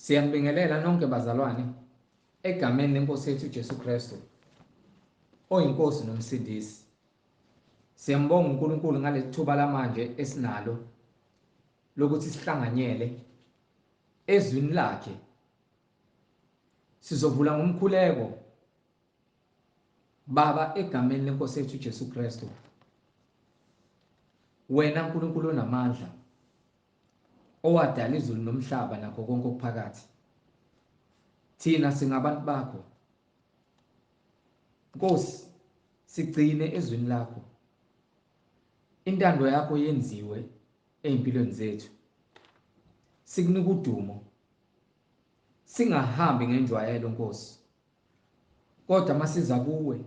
Siyanibingelela nonke bazalwane egameni lenkosi yethu uJesu Kristu oyinkosi nomsindisi. Siyambonga uNkulunkulu ngalethuba lamanje esinalo lokuthi sihlanganyele ezwini lakhe. Sizovula ngomkhuleko Baba egameni lenkosi yethu uJesu Kristu. Wena uNkulunkulu onamandla owadala izulu nomhlaba nakho konke okuphakathi. Thina singabantu bakho. Nkosi, sigcine ezwini lakho. Intando yakho yenziwe ezimpilweni zethu. Sikunika udumo. Singahambi ngenjwayelo Nkosi. Kodwa masiza kuwe,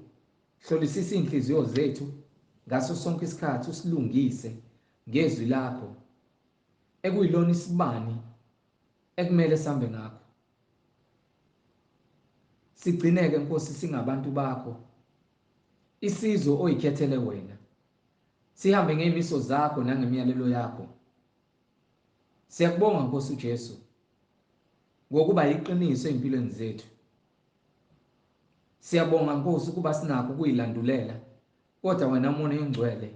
hlolisisa inhliziyo zethu ngaso sonke isikhathi usilungise ngezwi lakho. Ekuyilona isibani ekumele sambe ngakho. Sigcineke Nkosi singabantu bakho. Isizwe oyikhethele wena. Sihambe ngemiso zakho nangemiyalelo yakho. Siyakubonga Nkosi uJesu ngokuba iqiniso ezimpilweni zethu. Siyabonga Nkosi ukuba sinakho ukuyilandulela, kodwa wena Moya Oyingcwele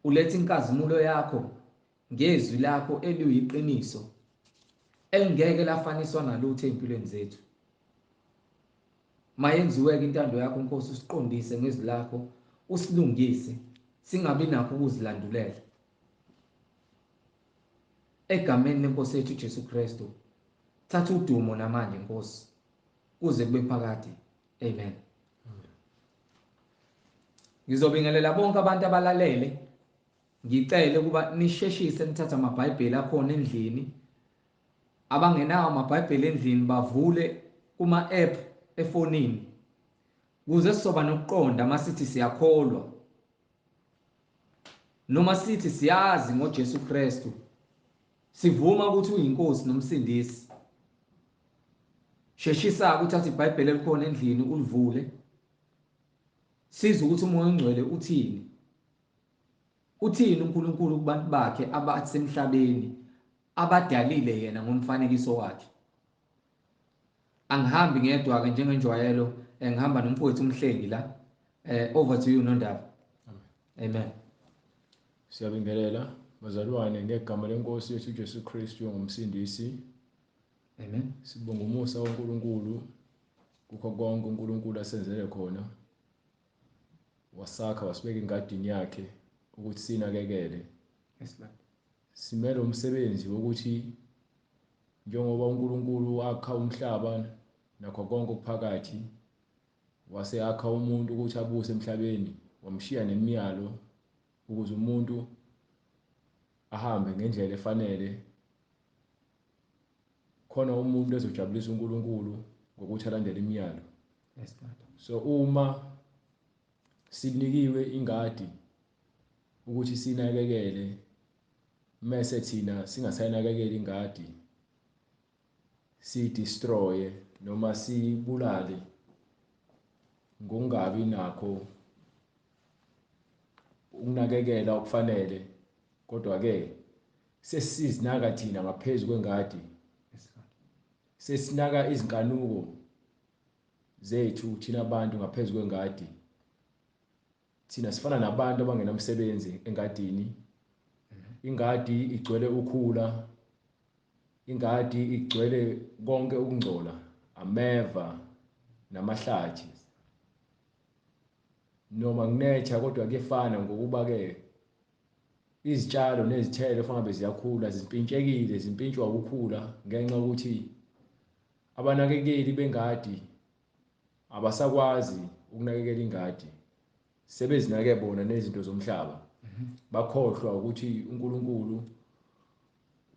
uletha inkazimulo yakho ngezwi lakho eliyiqiniso elingeke lafaniswa nalutho ezimpilweni zethu. Mayenziwe intando yakho Nkosi, usiqondise ngezwi lakho, usilungise singabi nakho ukuzilandulela. Egameni lenkosi yethu uJesu Kristu, thatha udumo namanje Nkosi kuze kube phakade. Amen. Ngizobingelela bonke abantu abalalele. Ngicela ukuba nisheshise nithathe amabhayibheli akhona endlini. Abangenawo amabhayibheli endlini bavule kuma-app efonini. Kuze sizoba nokuqonda masithi siyakholwa noma sithi siyazi ngoJesu Kristu. Sivuma ukuthi uyinkosi nomsindisi. Sheshisa ukuthatha iBhayibheli elikhona endlini ulivule. Sizwe ukuthi uMoya Oyingcwele uthini. Uthini uNkulunkulu kubantu bakhe abasemhlabeni abadalile yena ngomfanekiso wakhe. Angihambi ngedwa ke njengenjwayelo, ngihamba nomfowethu umhlengi la. Over to you Nondaba. Amen. Siyabingelela bazalwane ngegama lenkosi yethu uJesu Kristu ngomsindisi. Amen. Sibonga umusa kaNkulunkulu kukho konke uNkulunkulu asenzele khona. Wasakha wasibeka engadini yakhe ukuthi sinakekele. Yes Lord. Simele umsebenzi wokuthi njengoba uNkulunkulu wakha umhlaba nakho konke okuphakathi, wase akha umuntu ukuthi abuse emhlabeni, wamshiya nemiyalo ukuze umuntu ahambe ngendlela efanele. Khona umuntu ezojabulisa uNkulunkulu ngokuthi alandele imiyalo. Yes Lord. So uma sinikiwe ingadi ukuthi sinakekele, mase thina singasayinakekeli ingadi, si destroy noma sibulale ngokungabi nakho ukunakekela okufanele, kodwa ke sesizinaka thina ngaphezulu kwengadi. Sesinaka izinkanuko zethu thina abantu ngaphezulu kwengadi. Thina sifana nabantu abangenamsebenzi engadini. Ingadi igcwele ukhula. Ingadi igcwele konke ukungcola, ameva namahlathi. Noma kunetha kodwa kuyefana ngokuba ke izitshalo nezithelo fanele ziyakhula, zimpintshekile, zimpintshwa ukukhula ngenxa ukuthi abanakekeli bengadi abasakwazi ukunakekela ingadi. Sebezinake bona nezinto zomhlaba. Bakhohlwa ukuthi uNkulunkulu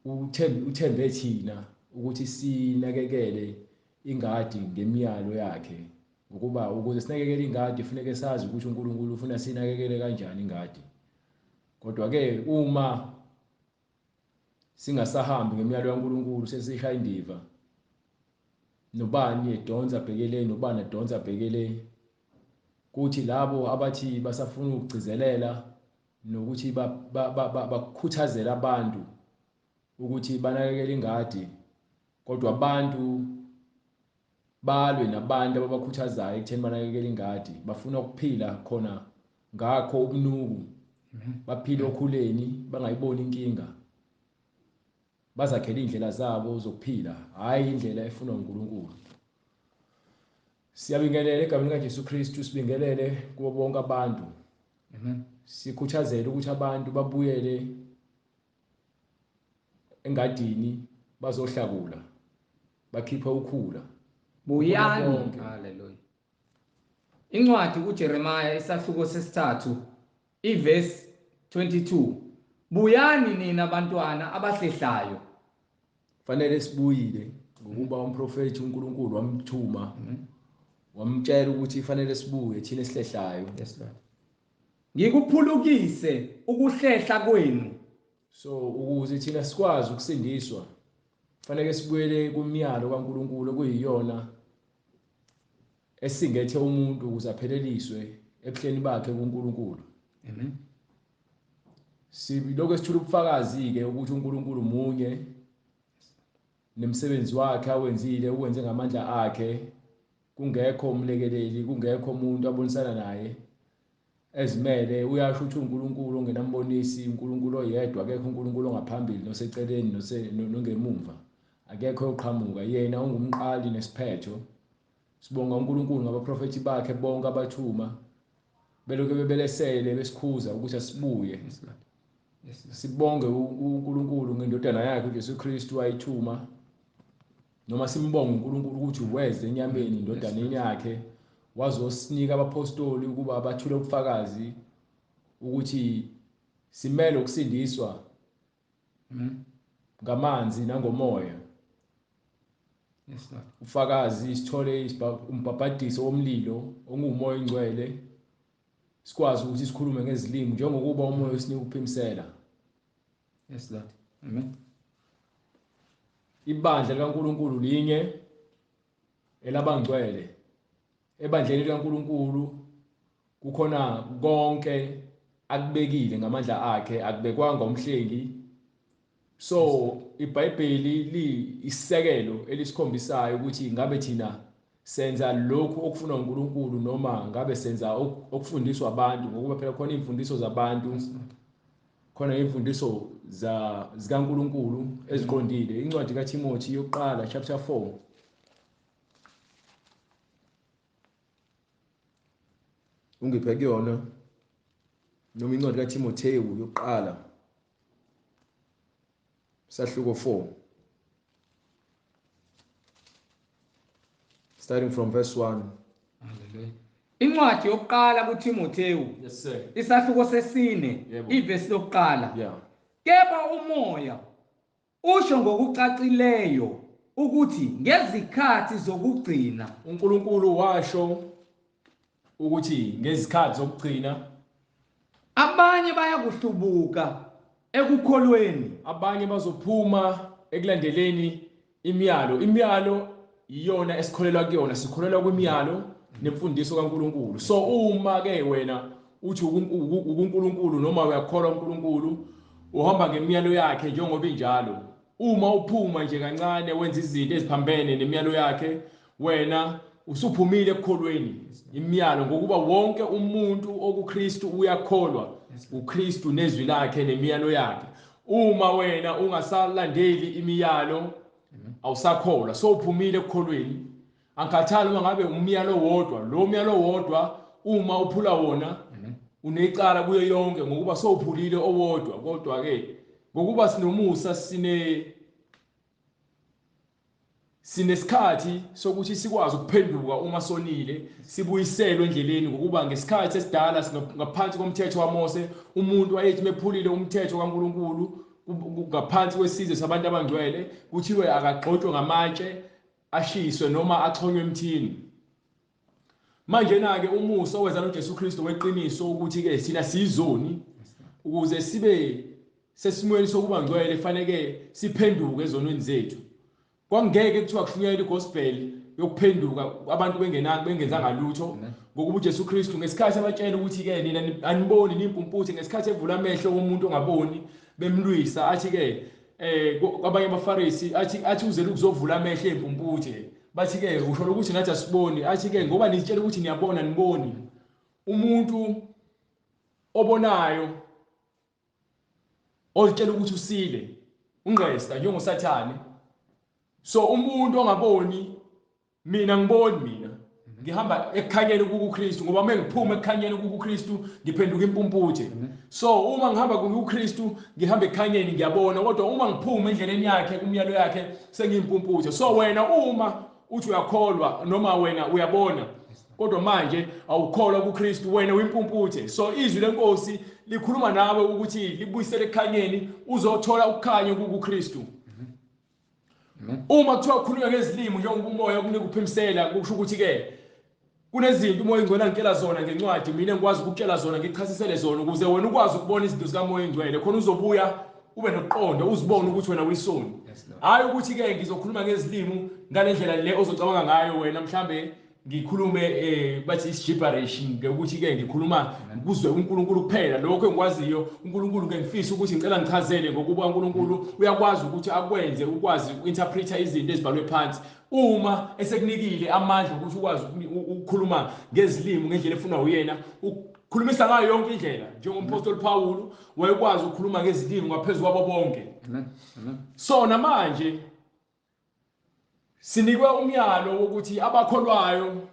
uthembe thina ukuthi sinakekele ingadi ngemiyalo yakhe. Ukuba ukuze sinakekele ingadi kufanele sazi ukuthi uNkulunkulu ufuna sinakekele kanjani ingadi. Kodwa ke uma singasahambi ngemiyalo kaNkulunkulu sesishaya indiva, nobani edonsa bhekele, nobani edonsa bhekele, kuthi labo abathi basafuna ukugcizelela nokuthi bakukhuthazela abantu ukuthi banakekele ingadi, kodwa abantu balwe nabantu ababakhuthazayo ekutheni banakekele ingadi, bafuna ukuphila khona ngakho ubunuku, baphile okhuleni, bangayiboni inkinga, bazakhele indlela zabo zokuphila, hayi indlela efunwa uNkulunkulu. Siyabingelela egameni kaJesu Kristu, sibingelele kubo bonke abantu. Sikhuthazele ukuthi abantu babuyele engadini bazohlakula, bakhipha ukhula. Buyani, haleluya. Incwadi kuJeremiya isahluko sesithathu iverse 22. Buyani nina bantwana abahlehlayo. Fanele sibuyile ngokuba umprofeti uNkulunkulu wamthuma, wamtshela ukuthi fanele sibuye thina esihlehlayo. Yes Lord. Ngikuphulukise ukuhlehla kwenu. So ukuze thina sikwazi ukusindiswa, fanele sibuyele kumyalo kaNkulunkulu okuyiyona esingethe umuntu ukuze apheleliswe ebuhleni bakhe kuNkulunkulu. Amen. Sibiloko sithula ubufakazi ke ukuthi uNkulunkulu munye nemsebenzi wakhe awenzile ukwenze ngamandla akhe, kungekho umlekeleli, kungekho umuntu abonisana naye ezimele. Uyasho ukuthi uNkulunkulu ongenambonisi, uNkulunkulu oyedwa, akekho uNkulunkulu ongaphambili noseceleni nongemumva, akekho oqhamuka, yena ungumqali nesiphetho. Sibonga uNkulunkulu ngabaprofeti bakhe bonke abathuma beloke bebelesele besikhuza ukuthi asibuye. Sibonge uNkulunkulu ngendodana yakhe uJesu Kristu ayithuma, noma simbonge uNkulunkulu ukuthi uweze enyameni indodaneni yakhe wazosinika abapostoli ukuba abathule ubufakazi ukuthi simele ukusindiswa ngamanzi nangomoya. Yes Lord. Ufakazi sithole umbhabhadiso womlilo ongumoya ingcwele, sikwazi ukuthi sikhulume ngezilimi njengokuba umoya usinika ukuphimisela. Yes Lord. Amen. Ibandla likaNkulunkulu linye elabangcwele. Ebandleni likaNkulunkulu kukhona konke akubekile ngamandla akhe, akubekwanga umhlengi. So iBhayibheli liyisekelo elisikhombisayo ukuthi ngabe thina senza lokhu okufunwa uNkulunkulu noma ngabe senza okufundiswa abantu, ngokuba phela khona imfundiso zabantu, khona imfundiso zikaNkulunkulu eziqondile. Incwadi kaTimothi yokuqala chapter 4 ungiphe kuyona, noma incwadi kaTimotheyu yokuqala sahluko 4 starting from verse 1. Hallelujah. Incwadi yokuqala kuTimotheyu. Yes sir. Isahluko sesine iverse lokuqala. Yeah. Kepha umoya usho ngokucacileyo ukuthi ngezikhathi zokugcina uNkulunkulu washo ukuthi ngezikhathi zokugcina abanye bayakuhlubuka ekukholweni, abanye bazophuma ekulandeleni imiyalo. Imiyalo iyona esikholelwa kuyona, sikholelwa kwimiyalo nemfundiso kaNkulunkulu. So uma ke wena uthi uNkulunkulu noma uyakholwa uNkulunkulu, uhamba ngemiyalo yakhe njengoba injalo, uma uphuma nje kancane wenza izinto eziphambene nemiyalo yakhe, wena usuphumile ekukholweni imiyalo, ngokuba wonke umuntu okuKristu uyakholwa uKristu nezwi lakhe nemiyalo yakhe. Uma wena ungasalandeli imiyalo awusakholwa, so uphumile ekukholweni. Angikhathali uma ngabe umyalo wodwa, lo myalo wodwa uma uphula wona unecala kuyo yonke ngokuba sowuphulile owodwa. Kodwa ke ngokuba sinomusa, sinesikhathi sokuthi sikwazi ukuphenduka uma sonile, sibuyiselwe endleleni, ngokuba ngesikhathi esidala ngaphansi komthetho waMose umuntu wayethi mephulile umthetho kaNkulunkulu ngaphansi kwesizwe sabantu abangcwele, kuthiwe akagxotshwe ngamatshe, ashiswe noma axhonywe emthini. Manje na ke umusa oweza noJesu Kristu weqiniso ukuthi ke thina siyizoni, ukuze sibe sesimweni sokuba ngcwele fanele siphenduke ezonweni zethu. Kwangeke kuthiwa kufinyelele igospel yokuphenduka abantu bengenzanga lutho, ngokuba uJesu Kristu ngesikhathi abatshela ukuthi ke nina aniboni nimpumputhe, ngesikhathi evula amehlo womuntu ongaboni bemlwisa, athi ke kwabanye abaFarisi athi uzele ukuzovula amehlo empumputhe bathi ke usho ukuthi nathi asiboni athi ke ngoba nitshela ukuthi niyabona niboni umuntu obonayo ozitshela ukuthi usile ungqesta njengoSathane so umuntu ongaboni mina ngiboni mina ngihamba ekukhanyeni kuKristu ngoba mengiphuma ekukhanyeni kuKristu ngiphenduka impumputhe so uma ngihamba kuKristu ngihamba ekukhanyeni ngiyabona kodwa uma ngiphuma endleleni yakhe kumyalo yakhe sengiyimpumputhe so wena uma uthi uyakholwa noma wena uyabona kodwa manje awukholwa kuKristu wena uyimpumputhe so izwi lenkosi likhuluma nawe ukuthi libuyisele ekukhanyeni uzothola ukukhanya kuKristu. Uma kuthiwa ukhulunywa ngezilimi njengoba umoya ukunika uphimisela kusho ukuthi ke kunezinto umoya ingcwele angitshela zona ngencwadi mina ngikwazi ukutshela zona ngichasisele zona ukuze wena ukwazi ukubona izinto zikamoya ingcwele khona uzobuya ube noqondo uzibone ukuthi wena uyisoni hayi ukuthi ke ngizokhuluma ngezilimi ngalendlela le ozocabanga ngayo wena mhlambe ngikhulume bathi isgibberish ukuthi ke ngikhuluma kuzwe uNkulunkulu kuphela lokho engikwaziyo uNkulunkulu ngengifisa ukuthi ngicela ngichazele ngokuba uNkulunkulu uyakwazi ukuthi akwenze ukwazi uinterpreter izinto ezibhalwe phansi uma esekunikile amandla ukuthi ukwazi ukukhuluma ngezilimi ngendlela efuna uyena ukukhulumisa ngayo yonke indlela njengompostoli Paul wayekwazi ukukhuluma ngezilimi ngaphezulu kwabo bonke so namanje sinikwe umyalo wokuthi abakholwayo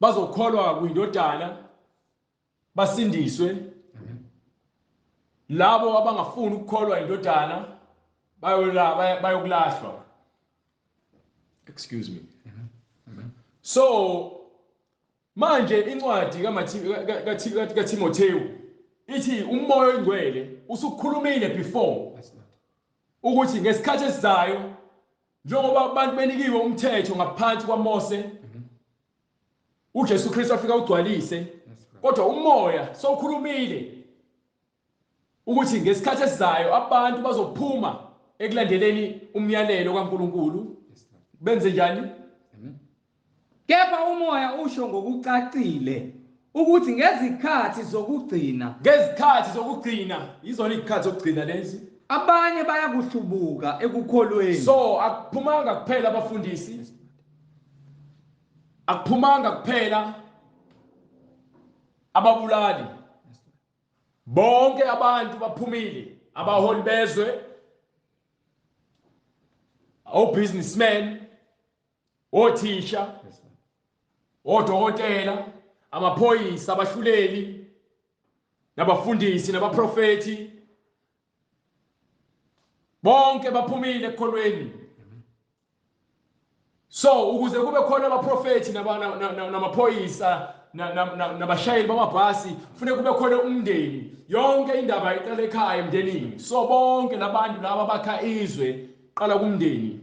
bazokholwa kuyindodana basindiswe labo abangafuni ukukholwa indodana bayokulahlwa excuse me so manje incwadi kaTimotheo ithi umoya oyingcwele usukhulumile before ukuthi ngesikhathi esizayo njengoba abantu benikiwe umthetho ngaphansi kwaMose uJesu Kristu afika ugcwalise kodwa umoya sokhulumile ukuthi ngesikhathi esizayo abantu bazophuma ekulandeleni umyalelo kaNkulunkulu benze njani kepha umoya usho ngokucacile ukuthi ngezikhathi zokugcina izona izikhathi zokugcina lezi abanye bayakuhlubuka ekukholweni so akuphumanga kuphela abafundisi akuphumanga kuphela ababulali bonke abantu baphumile abaholi bezwe businessmen othisha odokotela amaphoyisa abahluleli nabafundisi nabaprofeti bonke baphumile ekholweni so ukuze kube khona abaprofeti namaphoyisa nabashayeli bamabhasi kufanele kube khona umndeni yonke indaba iqala ekhaya emndenini so bonke labantu laba bakha izwe qala kumndeni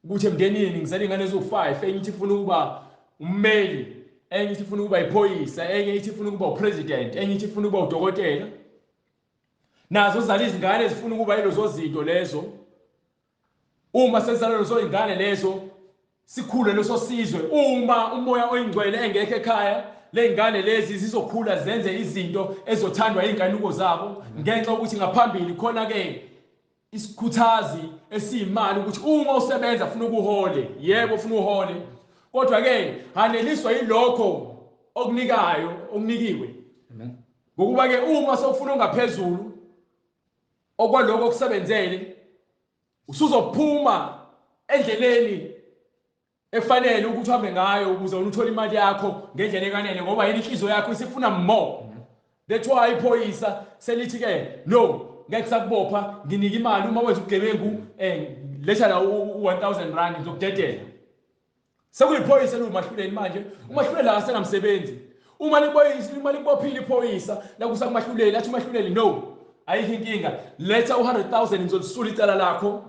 ukuthi emndenini ngizala ingane ezo5 enye ithi ifuna ukuba ummeli enye ithi ifuna ukuba iphoyisa enye ithi ifuna ukuba upresident enye ithi ifuna ukuba udokotela nazo zala izingane ezifuna ukuba yilezo zinto lezo uma sezala lezo izingane lezo sikhule leso sizwe uma umoya oyingcwele engekho ekhaya lezingane lezi zizokhula zenze izinto ezothandwa inkanuko zabo ngenxa ukuthi ngaphambili khona ke isikhuthazi esiyimali ukuthi uma usebenza ufuna ukuhole yebo ufuna uhole kodwa ke haneliswa yilokho okunikayo okunikiwe ngokuba ke uma sokufuna ungaphezulu okwaloko okusebenzele usuzophuma endleleni efanele ukuthi uhambe ngayo ukuze uthole imali yakho ngendlela ekanele ngoba yini inhliziyo yakho isifuna more that's why iphoyisa selithi ke no ngeke sakubopha nginika imali uma wenza ubugebengu letha la u1000 rand ngizokudedela sekuyiphoyisa lomahluleli manje umahluleli asenamsebenzi uma libophile iphoyisa la kusakumahluleli athi umahluleli no ayikho inkinga letha u100,000 ngizolisula icala lakho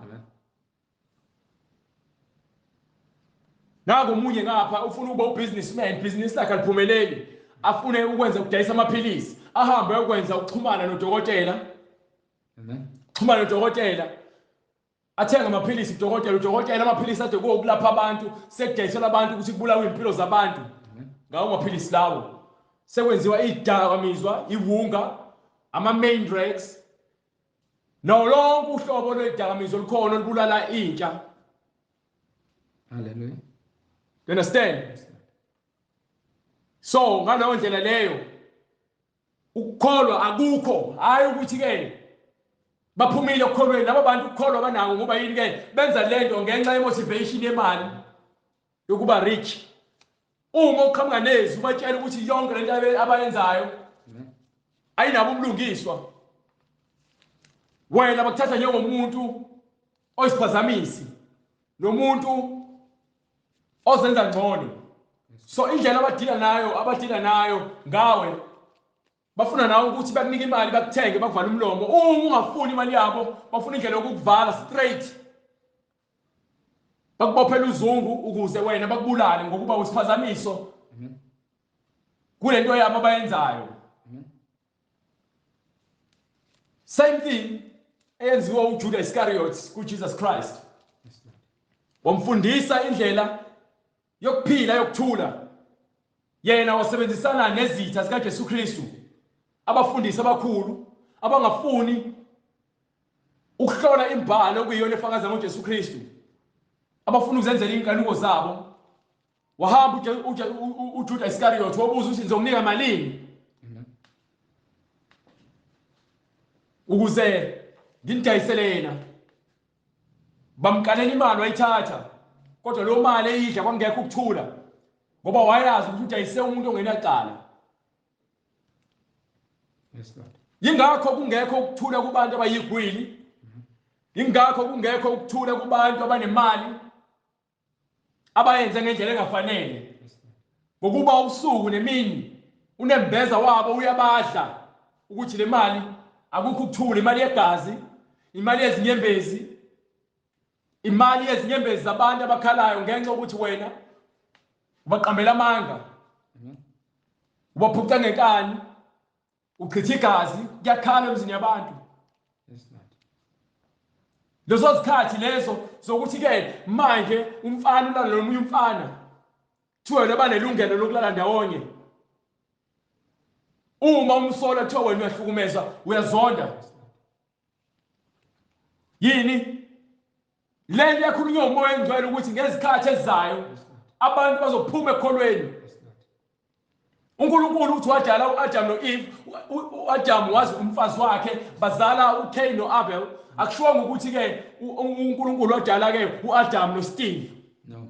Nago munye ngapha ufuna ukuba ubusinessman business lakhe aliphumeleli afune ukwenza ukudayisa amaphilisi ahambe ukwenza ukuxhumana nodokotela xhumana nodokotela athenga amaphilisi udokotela amaphilisi ade kokulapha abantu sekudayisela abantu ukuthi kubulawe impilo zabantu ngawo amaphilisi lawo sekwenziwa idakamizwa iwunga ama main drugs nawo lonke uhlobo lwedakamizwa olukhona olubulala intsha. Hallelujah. You understand? So ngaleyo ndlela leyo ukukholwa akukho, hayi ukuthi ke baphumile ukukholweni. Labo bantu ukukholwa banako ngoba yini ke benza lento ngenxa yemotivation yemali yokuba rich. Uma uqhamuka nezi ubatshela ukuthi yonke lento abayenzayo ayinabo ubulungiswa, wena bakuthatha njengomuntu oyisiphazamisi nomuntu ozenza ngcono. So indlela abadila nayo ngawe bafuna nawe ukuthi bakunike imali bakuthenge bakuvale umlomo. Uma ungafuni imali yabo bafuna indlela yokukuvala straight, bakubophela uzungu ukuze wena bakubulale ngokuba usiphazamiso kulento yabo abayenzayo. Same thing eyenziwa uJudas Iscariot kuJesus Christ. Wamfundisa indlela yokuphila yokuthula. Yena wasebenzisana nezitha zikaJesu Kristu, abafundisi abakhulu abangafuni ukuhlola imbhalo okuyiyona efakaza ngoJesu Kristu, abafuna ukuzenzela inkanuko zabo. Wahamba uJudas Iscariot wabuza ukuthi ngizomnika malini ukuze ngimdayisele yena. Bamkalela imali wayithatha, kodwa lo mali eyidla kwangekho ukuthula ngoba wayazi ukuthi udayise umuntu ongenacala. Yes, Lord. Yingakho kungekho ukuthula kubantu abayigwili. Yingakho kungekho ukuthula kubantu abanemali abayenze ngendlela engafanele. Ngokuba ubusuku nemini unembeza wabo uyabadla ukuthi le mali akukho ukuthula. Imali yegazi, imali yezinyembezi, imali yezinyembezi zabantu abakhalayo ngenxa ukuthi wena ubaqambela amanga, ubaphuca ngenkani, uchitha igazi, kuyakhala emzini yabantu. Lezo zikhathi lezo zokuthi ke manje umfana ulala nomunye umfana kuthiwa wena banelungelo lokulala ndawonye. Uma umsola kuthiwa wena uyahlukumeza, uyazonda. Yini? Lento yakhulunywa umoya engcwele ukuthi ngezikhathi ezizayo abantu bazophuma ekholweni. uNkulunkulu uthi wadala uAdam noEve, uAdam wazi umfazi wakhe bazala uCain noAbel. Akushiwanga ukuthi ke uNkulunkulu wadala ke uAdam noSteve. No.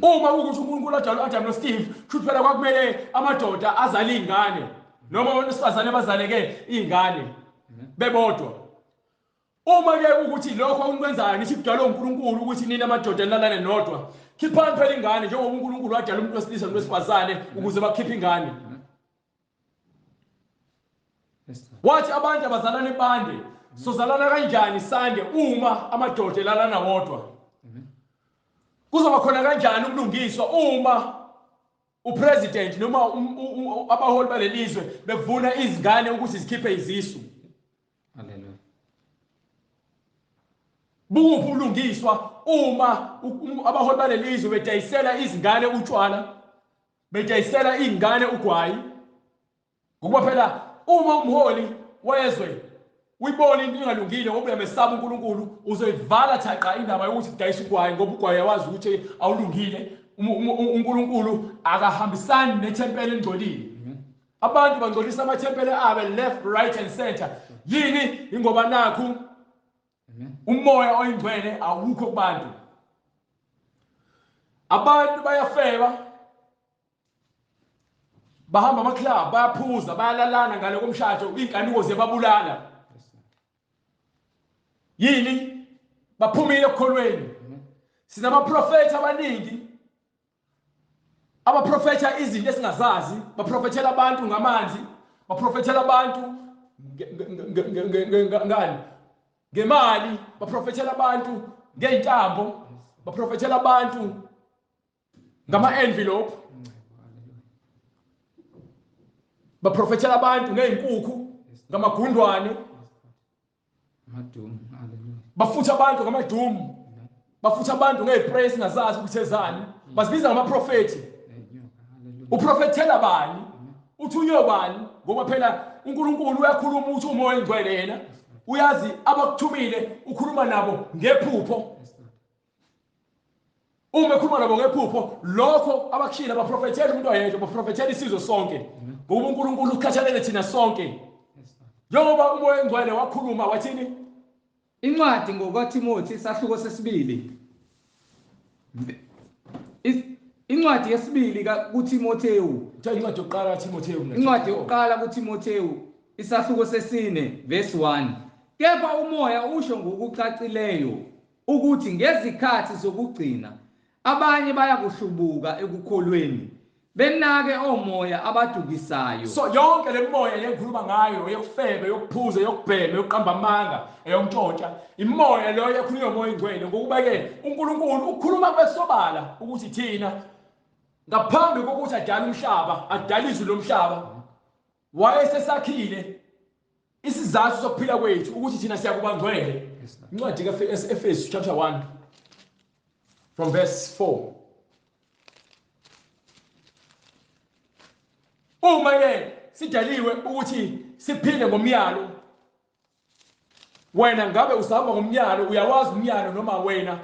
Uma ukuthi uNkulunkulu wadala uAdam noSteve, kusho phela kwakumele amadoda azale izingane noma abesifazane bazaleke izingane bebodwa. Uma ke ukuthi lokho unikwenzayo nithi kudalwa uNkulunkulu ukuthi nina amadoda nilalane nodwa, khiphani phela ingane njengoba uNkulunkulu wadala umuntu wesilisa nowesifazane ukuze bakhiphe ingane. Wathi abantu abazalane bande, sozalana kanjani sande uma amadoda elalana wodwa? Kuzoba khona kanjani ubulungiswa uma upresident noma abaholi balelizwe bevuna izingane ukuthi zikhiphe izisu? Hallelujah. Bukuphi ubulungiswa uma abaholi balelizwe bedayisela izingane utshwala, bedayisela izingane ugwayi? Ngoba phela uma umholi wezwe uyibona into engalungile ngoba uyamesaba uNkulunkulu, uzoyivala thaqa indaba yokuthi kudayisa ugwayi ngoba ugwayi yawazi ukuthi awulungile. uNkulunkulu akahambisani nethempeli engcolile. Abantu bangcolisa amathempeli abe left, right and center. Yini? Ingoba nakhu umoya oyingcwele awukho kubantu. Abantu bayafeba, bahamba amaclub, bayaphuza, bayalalana ngale komshado, inkanuko zebabulala. Yini? Baphumile ekukholweni. Sinamaprofeti abaningi abaprofetha izinto esingazazi, baprofethela abantu ngamanzi, baprofethela abantu ngani? Ngemali, baprofethela abantu ngeintambo, baprofethela abantu ngama-envelope, baprofethela abantu ngeinkukhu, ngamagundwane, bafutha abantu ngamadumu, bafutha abantu ngey'spray esingazazi ukuthi ezani, basibiza ngamaprofethi. Uprofethela bani? Uthi uyobani? Ngoba phela uNkulunkulu uyakhuluma uthi umoya engcwele yena uyazi abakuthumile ukhuluma nabo ngephupho. Uma ekhuluma nabo ngephupho lokho abakushila baprofethela umuntu oyedwa, baprofethela isizwe sonke. Ngoba uNkulunkulu ukhathalele thina sonke. Njengoba umoya engcwele wakhuluma wathini? Incwadi ngokaTimothi isahluko sesibili. Incwadi yesibili kuTimotheyu. Incwadi yokuqala kaTimotheyu. Incwadi yokuqala kuTimotheyu isahluko sesine verse 1. Kepha umoya usho ngokucacileyo ukuthi ngezikhathi zokugcina abanye bayakuhlubuka ekukholweni benake omoya abadukisayo. So yonke le moya yengikhuluma ngayo yokufebe, yokuphuza, yokubhema, yokuqamba amanga, eyontshontsha, imoya lo yakhulunywa umoya engcwele ngokuba ke uNkulunkulu ukhuluma kwesobala ukuthi thina ngaphambi kokuthi adala umhlaba, adala izulu lomhlaba, wayesesakhile isizathu sokuphila kwethu ukuthi thina siyakuba ngcwele. Incwadi kaEfesu chapter 1 from verse 4. Uma ke sidaliwe ukuthi siphile ngomyalo, wena ngabe usahamba ngomyalo, uyawazi umyalo noma wena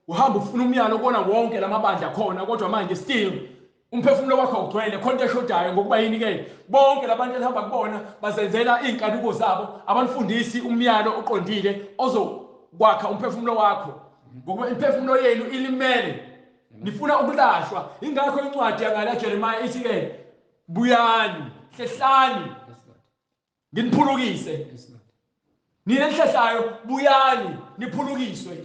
uhamba ufuna umyalo kona wonke lamabandla khona, kodwa manje still umphefumulo wakho ugcwele khonto eshodayo ngokuba yini ke bonke labantu elihamba kubona bazenzela inkanuko zabo, abanifundisi umyalo oqondile ozokwakha umphefumulo wakho ngoba imphefumulo yenu ilimele nifuna ukulahlwa. Ingakho incwadi yangala Jeremiah ithi ke buyani, hlehlani nginiphulukise. Nina enhlehlayo buyani niphulukiswe.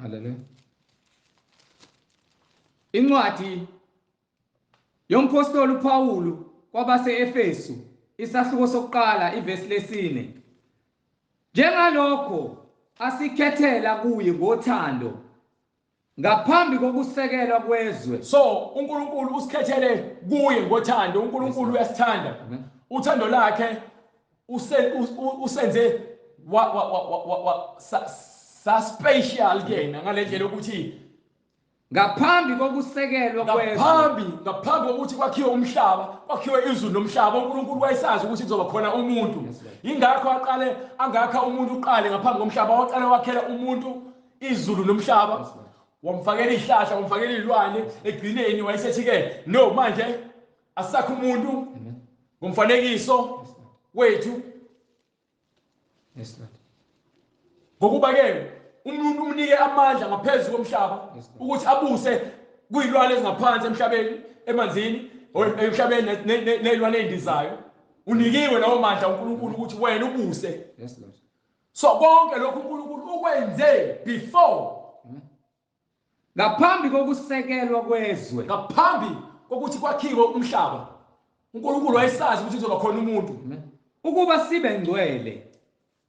Haleluya. Incwadi yomphostoli uPawulu kwabase-Efesu isahluko sokuqala iverse lesine. Njengalokho asikhethela kuye ngothando ngaphambi kokusekelwa kwezwe. So uNkulunkulu usikhethele kuye ngothando. uNkulunkulu uyasithanda. Uthando lakhe usenze sa special yena ngale ndlela ukuthi ngaphambi kokusekelwa kwezwe, ngaphambi kokuthi kwakhiwe umhlaba, kwakhiwe izulu nomhlaba, uNkulunkulu wayesazi ukuthi kuzoba khona umuntu. Ingakho aqale angakha umuntu uqale ngaphambi komhlaba, waqale wakhela umuntu izulu nomhlaba, wamfakela ihlahla, wamfakela izilwane. Egcineni wayesethi ke no, manje asakho umuntu ngomfanekiso wethu. Ngokuba ke umuntu umnike amandla ngaphezulu komhlaba ukuthi abuse kuyilwane ezingaphansi emhlabeni, emanzini, emhlabeni nezilwane ezindizayo. Unikiwe lawo mandla uNkulunkulu ukuthi wena ubuse. So konke lokhu uNkulunkulu ukwenze before, ngaphambi kokusekelwa kwezwe, ngaphambi kokuthi kwakhiwe umhlaba. uNkulunkulu wayesazi ukuthi kuzoba khona umuntu, ukuba sibe ngcwele.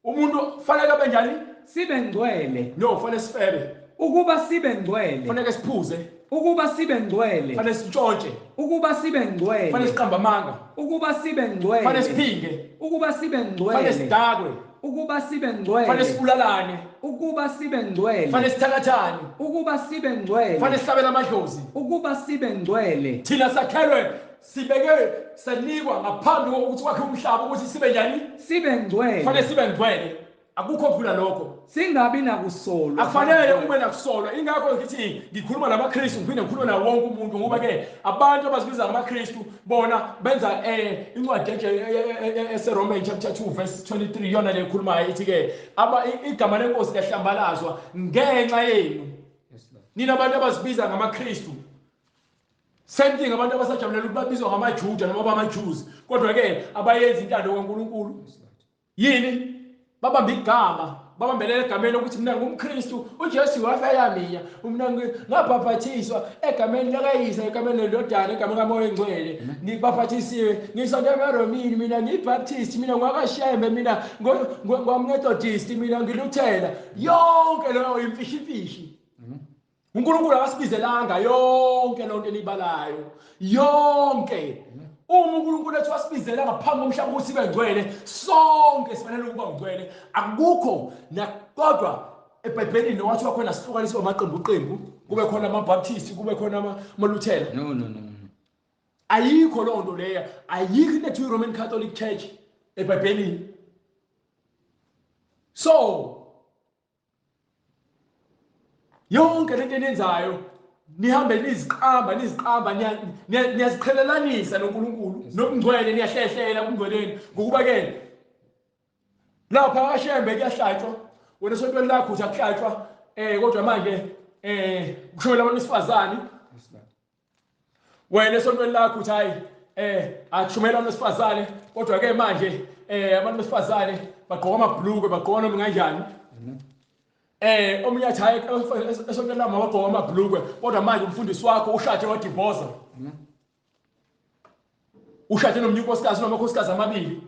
Umuntu kufanele abe njani? Sibe ngcwele. No, kufanele sifebe. Ukuba sibe ngcwele. Kufanele siphuze. Ukuba sibe ngcwele. Kufanele sintshontshe. Ukuba sibe ngcwele. Kufanele siqamba amanga. Ukuba sibe ngcwele. Kufanele siphinge. Ukuba sibe ngcwele. Kufanele sidakwe. Ukuba sibe ngcwele. Kufanele sibulalane. Ukuba sibe ngcwele. Kufanele sithakathane. Ukuba sibe ngcwele. Kufanele sihlabele amadlozi. Ukuba sibe ngcwele. Thina sakhelwe, sibeke, sanikwa ngaphambi kokuthi kwakhe umhlaba ukuthi sibe njani? Sibe ngcwele. Kufanele sibe ngcwele. Akukho kudlula lokho. Singabi nakusolwa. Akufanele ube nakusolwa. Ingakho ngithi ngikhuluma namaKristu, ngiphinde ngikhuluma nawo wonke umuntu ngoba ke abantu abazibiza ngamaKristu bona benza incwadi eseRomans chapter 2 verse 23 yona le ekhulumayo ithi ke igama lenkosi liyahlambalazwa ngenxa yenu. Nina abantu abazibiza ngamaKristu. Same thing abantu abasajabulela ukuthi babizwa ngamaJuda noma bamaJews, kodwa ke abayenza intando kaNkulunkulu. Yini? Babamba igama, babambelela egameni ukuthi mina ngumKristu, uJesu wafela mina, mina ngabhaphathiswa egameni lakayise, egameni lendodana, egameni kaMoya Engcwele. Ngibhaphathisiwe, ngisondela eRomini, mina ngiyibaptist, mina ngwakashembe, mina ngwammethodist, mina ngiluthela. Yonke leyo imfishi. uNkulunkulu akasibizelanga yonke lonto enibalayo. Yonke. Uma uNkulunkulu ethi wasibizela ngaphambi komhlaba ukuthi sibe ngcwele, sonke sifanele ukuba ngcwele. Akukho nakodwa eBhayibhelini wathi wakhona sihlukaniswe amaqembu, kube khona amaBaptist, kube khona amaLuthela. No. Ayikho lonto leyo. Ayikho into ethi Roman Catholic Church eBhayibhelini. So yonke lento eniyenzayo nihambe niziqamba niyaziqhelelanisa noNkulunkulu nokungcwele niyahlehlela kungcweleni ngokuba ke lapha ashembe kuyahlatshwa wena esontweni lakho uthi akuhlatshwa kodwa manje kushola abantu besifazane wena esontweni lakho uthi hayi akushumela abantu besifazane kodwa ke manje abantu besifazane bagqoka amabhlukwe bagqoka noma kanjani omunye athi hayi esontweni lami bagqoka amabhlukwe kodwa manje umfundisi wakho ushade wadivosa ushade nomnye unkosikazi noma amakhosikazi amabili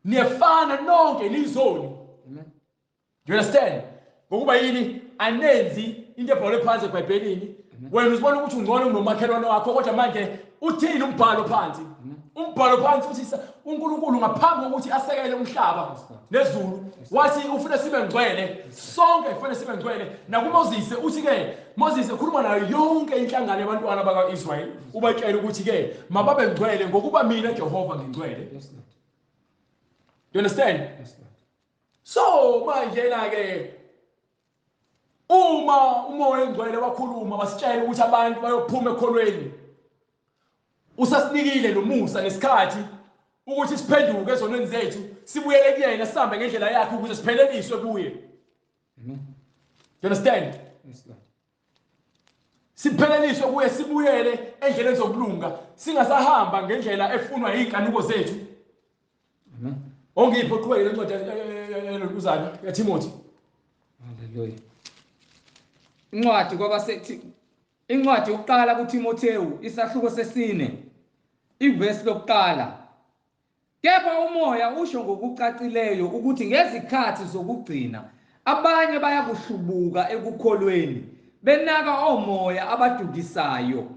niyefana nonke nizoni. Do you understand? Ngokuba yini anenzi into ebhalwe phansi eBhayibhelini wena uzibona ukuthi ungcono kunomakhelwane wakho kodwa manje uthini umbhalo phansi? Umbhalo phansi uthi uNkulunkulu ngaphambi kokuthi asekele umhlaba nezulu wathi ufuna sibe ngcwele sonke kufanele sibe ngcwele nakuMoses uthi ke Moses ekhuluma nayo yonke inhlangano yabantwana bakaIsrayeli ubatshela ukuthi ke mababe ngcwele ngokuba mina Jehova ngingcwele. Do you understand? So manje na ke uma umoya engcwele wakhuluma basitshela ukuthi abantu bayophuma ekholweni usasinikile nomusa nesikhathi ukuthi siphenduke ezonweni zethu sibuyele kuyena sihambe ngendlela yakhe ukuze sipheleliswe kuye. Do you understand? Sipheleliswe kuye sibuyele endleleni zokulunga singasahamba ngendlela efunwa izinkanuko zethu. Ongipho qhubeke lencwadi elokuzana yaTimothy. Haleluya. Incwadi yokuqala kuTimotheyu isahluko sesine ivesi lokuqala. Kepha umoya usho ngokucacileyo ukuthi ngezikhathi zokugcina abanye bayakuhlubuka ekukholweni benaka omoya abadukisayo.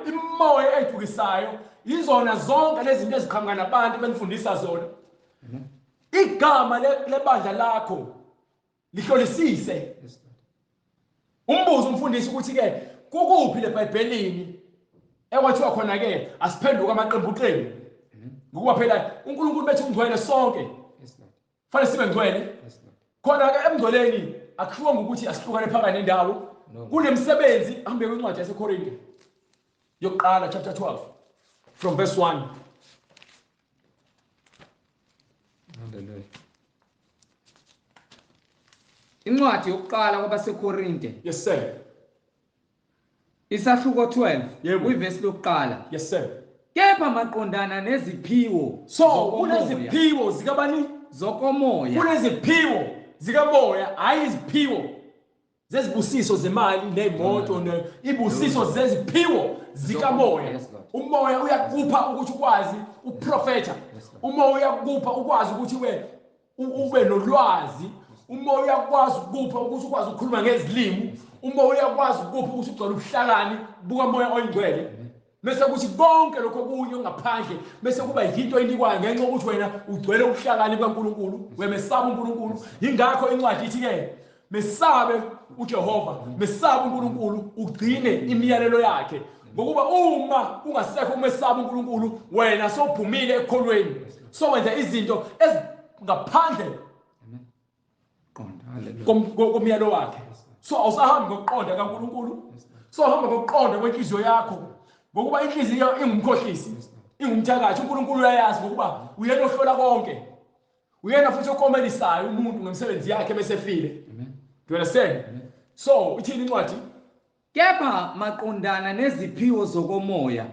Imoya edukisayo izona zonke lezi zinto eziqhamuka nabantu benifundisa zona. Igama lebandla lakho lihlolisise. Umbuzo umfundisi ukuthi ke kukuphi leBhayibhelini ekwathiwa khona ke asiphenduka amaqembu ngokuba phela uNkulunkulu bethi ungcwele sonke fanele sibe ngcwele khona ke emngcweleni akushiwo ukuthi asihlukane phakathi nendawo kunemsebenzi ahambe kwincwadi yaseKorinte yokuqala chapter 12 from verse 1. Hallelujah. Incwadi yokuqala kwabaseKorinte. Yes sir. Isahluko 12 kuyivesi lokuqala. Yes sir. Kepha maqondana neziphiwo. So kuneziphiwo zikabani? Zokomoya. Kuneziphiwo zikamoya hayi iziphiwo zezibusiso zemali nemoto ibusiso zeziphiwo zikamoya. Umoya uyakupha ukuthi ukwazi uprofeta. Umoya uyakupha ukwazi ukuthi ube nolwazi. Umoya uyakwazi ukupha ukuthi ukwazi ukukhuluma ngezilimi. Umoya uyakwazi ukupha ukuthi ugcwele ubuhlakani buka moya oyingcwele. Bese kuthi konke lokho kunye ngaphandle bese kuba yinto enikwayo ngenxa ukuthi wena ugcwele ubuhlakani kaNkulunkulu wemesaba uNkulunkulu. Ingakho incwadi ithi ke mesabe uJehova mesabe uNkulunkulu ugcine imiyalelo yakhe ngokuba uma ungasekho umesaba uNkulunkulu wena sophumile ekholweni so wenza izinto ezingaphandle komyalo wakhe. So awusahambi ngokuqonda kaNkulunkulu so hamba ngokuqonda kwenhliziyo yakho ngokuba inhliziyo ingumkhohlisi ingumthakathi. uNkulunkulu uyayazi ngokuba uyena ohlola konke uyena futhi okomelisayo umuntu ngemisebenzi yakhe bese efile. Do you understand? So ithini incwadi? Kepha maqondana neziphiwo zokomoya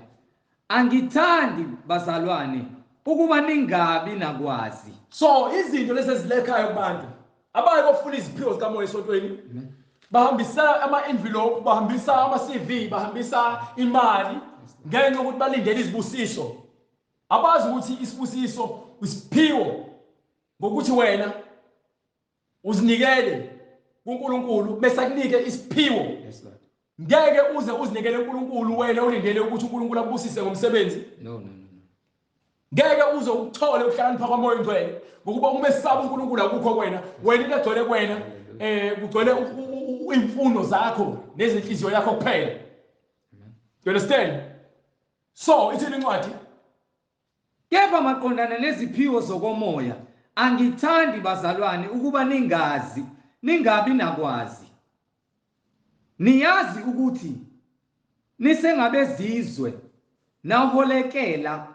angithandi bazalwane ukuba ningabi nakwazi. So izinto lezi ezilekhayo kubantu abaye bafuna iziphiwo zikamoya esontweni bahambisa ama-envelope bahambisa ama-CV bahambisa imali ngenxa yokuthi balindele izibusiso. Abazi ukuthi isibusiso isiphiwo ngokuthi wena uzinikele kuNkulunkulu bese akunike isiphiwo. Ngeke uze uzinikele uNkulunkulu wena ulindele ukuthi uNkulunkulu akubusise ngomsebenzi. No. Ngeke uze ukuthole ukuhlakanipha kwamoya oyingcwele ngokuba umesaba uNkulunkulu akukho wena into egcwele kuwena kugcwele imfundo zakho nezinhliziyo yakho kuphela. You understand? So ithini incwadi? Kepha maqondana neziphiwo zokomoya, angithandi bazalwane ukuba ningabi nakwazi. Niyazi ukuthi nisengabezizwe naholekela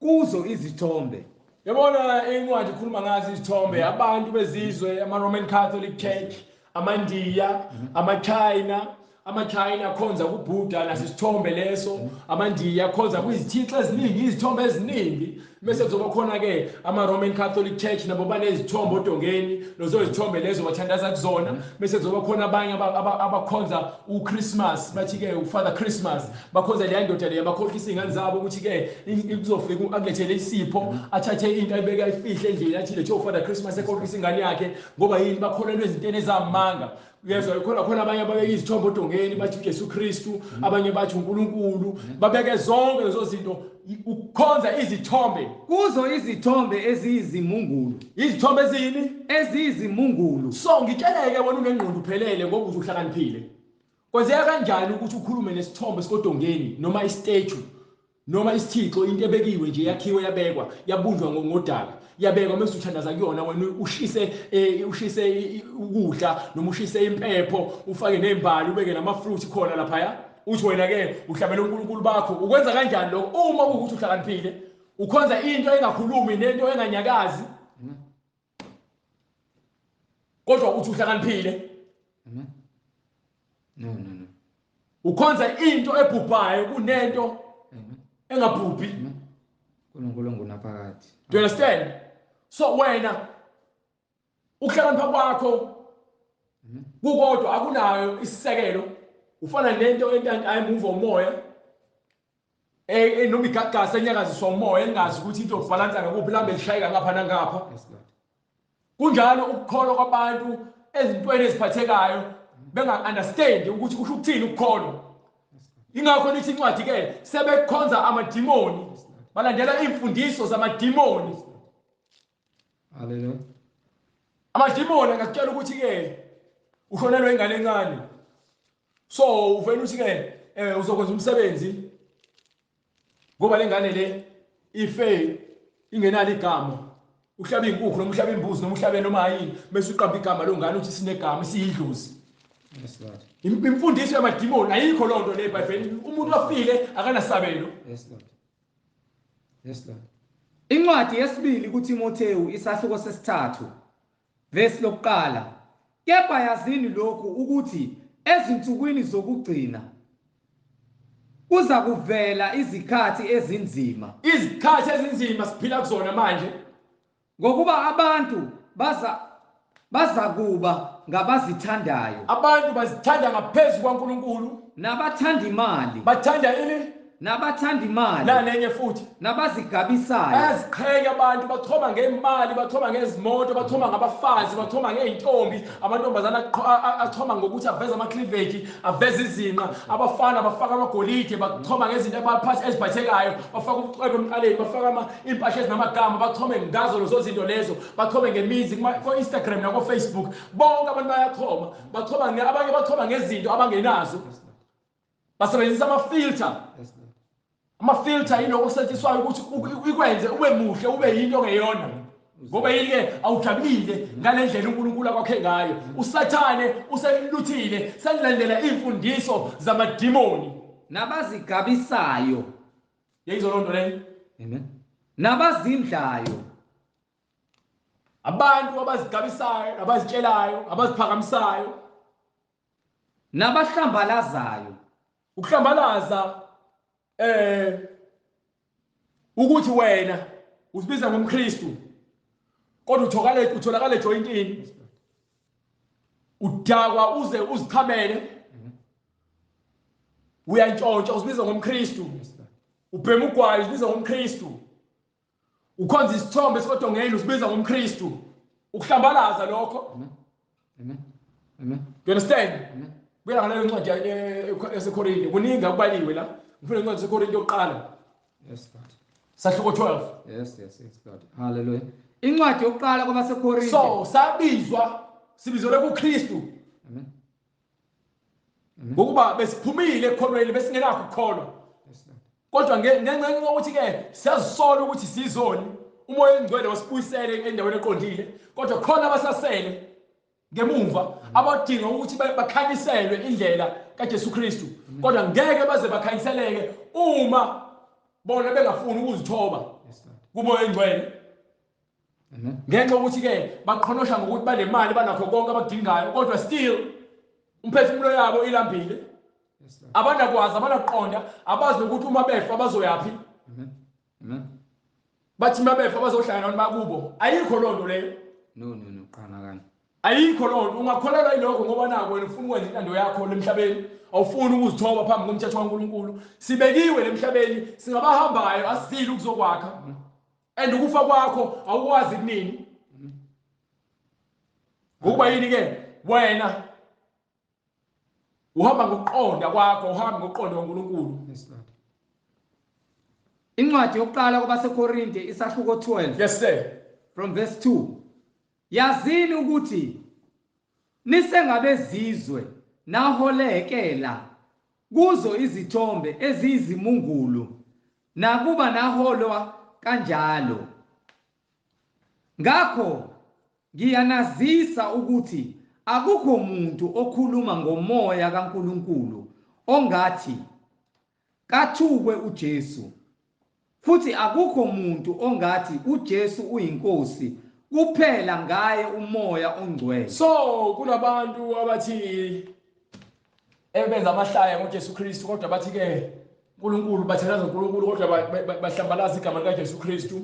kuzo izithombe. Yabona incwadi ikhuluma ngazo izithombe, abantu bezizwe, ama-Roman Catholic Church, amaNdiya, ama-China akhonza kuBuddha nasisithombe leso, amaNdiya akhonza kuyizithixo eziningi, izithombe eziningi. Bese kuzoba khona-ke ama-Roman Catholic Church nabo banezithombe odongeni, lezo izithombe lezo bathandaza kuzona. Bese kuzoba khona abanye abakhonza uChristmas, bathi-ke uFather Christmas, bakhonza leya ndoda leya, bakhohlisa iy'ngane zabo ukuthi-ke kuzofika akulethele isipho, athathe into ayibeke ayifihle endlini, athi lethe uFather Christmas ekhohlisa ingane yakhe, ngoba yini bakholelwa ezintweni ezamanga. Uyezwa khona abanye ababeka izithombe odongeni bathi uJesu Kristu, abanye bathi uNkulunkulu, babeke zonke lezo zinto ukukhonza izithombe. Kuzo izithombe eziyizimungulu. Izithombe ezini? Eziyizimungulu. So ngitsheleke wena unengqondo uphelele ngoba uzuhlakaniphile. Kwenzeka kanjani ukuthi ukhulume nesithombe sikodongeni noma istatue noma isithixo, into ebekiwe nje, yakhiwe, yabekwa, yabunjwa ngodaka, yabekwa mase uthandaza kuyona, wena ushise ukudla noma ushise impepho, ufake nezimbali, ubeke namafruit khona lapha, uthi wena-ke uhlabela uNkulunkulu bakho. Ukwenza kanjani lokho? Uma kuwukuthi uhlakaniphile, ukhonza into engakhulumi nento enganyakazi, kodwa uthi uhlakaniphile. No. Ukhonza into ebhubhayo kunento engabhubhi. uNkulunkulu ngunaphakade. Do you understand? So wena ukuhlakanipha kwakho kukodwa akunayo isisekelo, ufana nento ayimove umoya, noma igagasi enyakaziswa umoya, engazi ukuthi into obhalansa ngakuphi, lambe lishayeka ngapha nangapha. Kunjalo ukukholwa kwabantu ezintweni eziphathekayo, benga-understand ukuthi kusho ukuthini ukukholwa. Ingakho lithi incwadi-ke sebekhonza amadimoni, balandela imfundiso zamadimoni. Hallelujah. Amadimoni angakutshela ukuthi-ke ushonelwe ingane encane, so uvela uthi-ke uzokwenza umsebenzi ngoba le ngane le ife ingenalo igama. Uhlabe inkukhu noma uhlabe imbuzi noma uhlabe noma yini, bese uqamba igama lo ngane uthi sinegama, siyidlozi. Yes Lord. Imfundiso yamadimoni ayikho loo nto le eBhayibhelini. Umuntu afile akanasabelo. Yes Lord. Yes Lord. Incwadi yesibili kuTimotheyu isahluko sesithathu verse lokuqala. Kepha yazini lokhu ukuthi ezinsukwini zokugcina kuza kuvela izikhathi ezinzima. Izikhathi ezinzima siphila kuzona manje, ngokuba abantu baza kuba ngabazithandayo. Abantu bazithanda ngaphezulu kwaNkulunkulu, nabathanda imali. bathanda ini? Nabathanda imali. Nanenye futhi nabazigabisayo. bayaziqhenya abantu, bathoma ngemali, bathoma ngezimoto, bathoma ngabafazi, bathoma ngey'ntombi. Amantombazana athoma ngokuthi aveze ama-cleavage, aveze izinqa. Abafana bafaka amagolide, bathoma ngezinto eziphathekayo, bafaka ubucwebe emqaleni, bafaka impahla ezinamagama, bathome ngazo lezo zinto lezo, bathome ngemizi ko-Instagram nako-Facebook. Bonke abantu bayathoma, abanye bathoma ngezinto abangenazo, basebenzisa amafilter. Amafilter yiloko okusetshenziswayo ukuthi ikwenze ube muhle, ube yinto ongeyona. Ngoba yini-ke awujabulile ngale ndlela uNkulunkulu akwakhe ngayo. Usathane useluthile, selilandela imfundiso zamadimoni nabazigabisayo. Yayizona loo nto leyo. Amen. Nabazindlayo. Abantu abazigabisayo, abazitshelayo, abaziphakamisayo, nabahlambalazayo. Ukuhlambalaza ukuthi wena uzibiza ngomKristu kodwa utholakala ejointini, udakwa uze uzichamele, uyantshontsha uzibiza ngomKristu, ubhema ugwayi uzibiza ngomKristu, ukhonza isithombe sikodongeni uzibiza ngomKristu. Ukuhlambalaza lokho. Amen. Amen. You understand? Amen. Kuya ngaleyo ncwadi yaseKorinte kuningi akubaliwe la. Ngifuna incwadi yaseKorinte yokuqala. Yes Lord. Sahluko 12. Yes Lord. Hallelujah. Incwadi yokuqala kwabaseKorinte. So sabizwa sibizelwe kuKristu. Amen. Ngokuba besiphumile ekhonweni besingenakho ukukholwa. Yes Lord. kodwa ngenxa yokuthi ke siyazisola ukuthi sizoni umoya engcwele wasibuyisele endaweni eqondile, kodwa khona abasasele ngemuva abadinga ukuthi bakhanyiselwe indlela kaJesu Kristu, kodwa ngeke baze bakhanyiseleke uma bona bengafuni ukuzithoba kumoya engcwele. Ngenxa yokuthi ke baqhonosha ngokuthi banemali banakho konke abakudingayo, kodwa still umphefumulo yabo ilambile. Abanakwazi, abanaqonda, abazi ukuthi uma befa bazoyapi. Bathi uma befa bazohlala nabakubo. Ayikho lonto leyo. No, qana kanye. Ayikho lonto. Ungakholelwa ilokho ngoba nako wena ufuna ukwenza intando yakho lemhlabeni, awufuni ukuzithoba phambi komthetho kaNkulunkulu. Sibekiwe lemhlabeni, singabahambayo asizile ukuzokwakha. And ukufa kwakho awukwazi kunini. Ngokuba yini ke wena uhamba ngokuqonda kwakho, uhamba ngokuqonda kaNkulunkulu. Yes Lord. Incwadi yokuqala kwabaseKorinte isahluko 12. Yes sir. From verse 2. Yazini ukuthi nisengabezizwe naholekela kuzo izithombe eziyizimungulu nakuba naholwa kanjalo. Ngakho ngiyanazisa ukuthi akukho umuntu okhuluma ngomoya kaNkulunkulu ongathi kathukwe uJesu, futhi akukho umuntu ongathi uJesu uyinkosi kuphela ngaye umoya ongcwele. So kunabantu abathi ebenza amahlaya ngoJesu Kristu, kodwa bathi ke uNkulunkulu bathandaza uNkulunkulu, kodwa bahlambalaza igama likaJesu Kristu.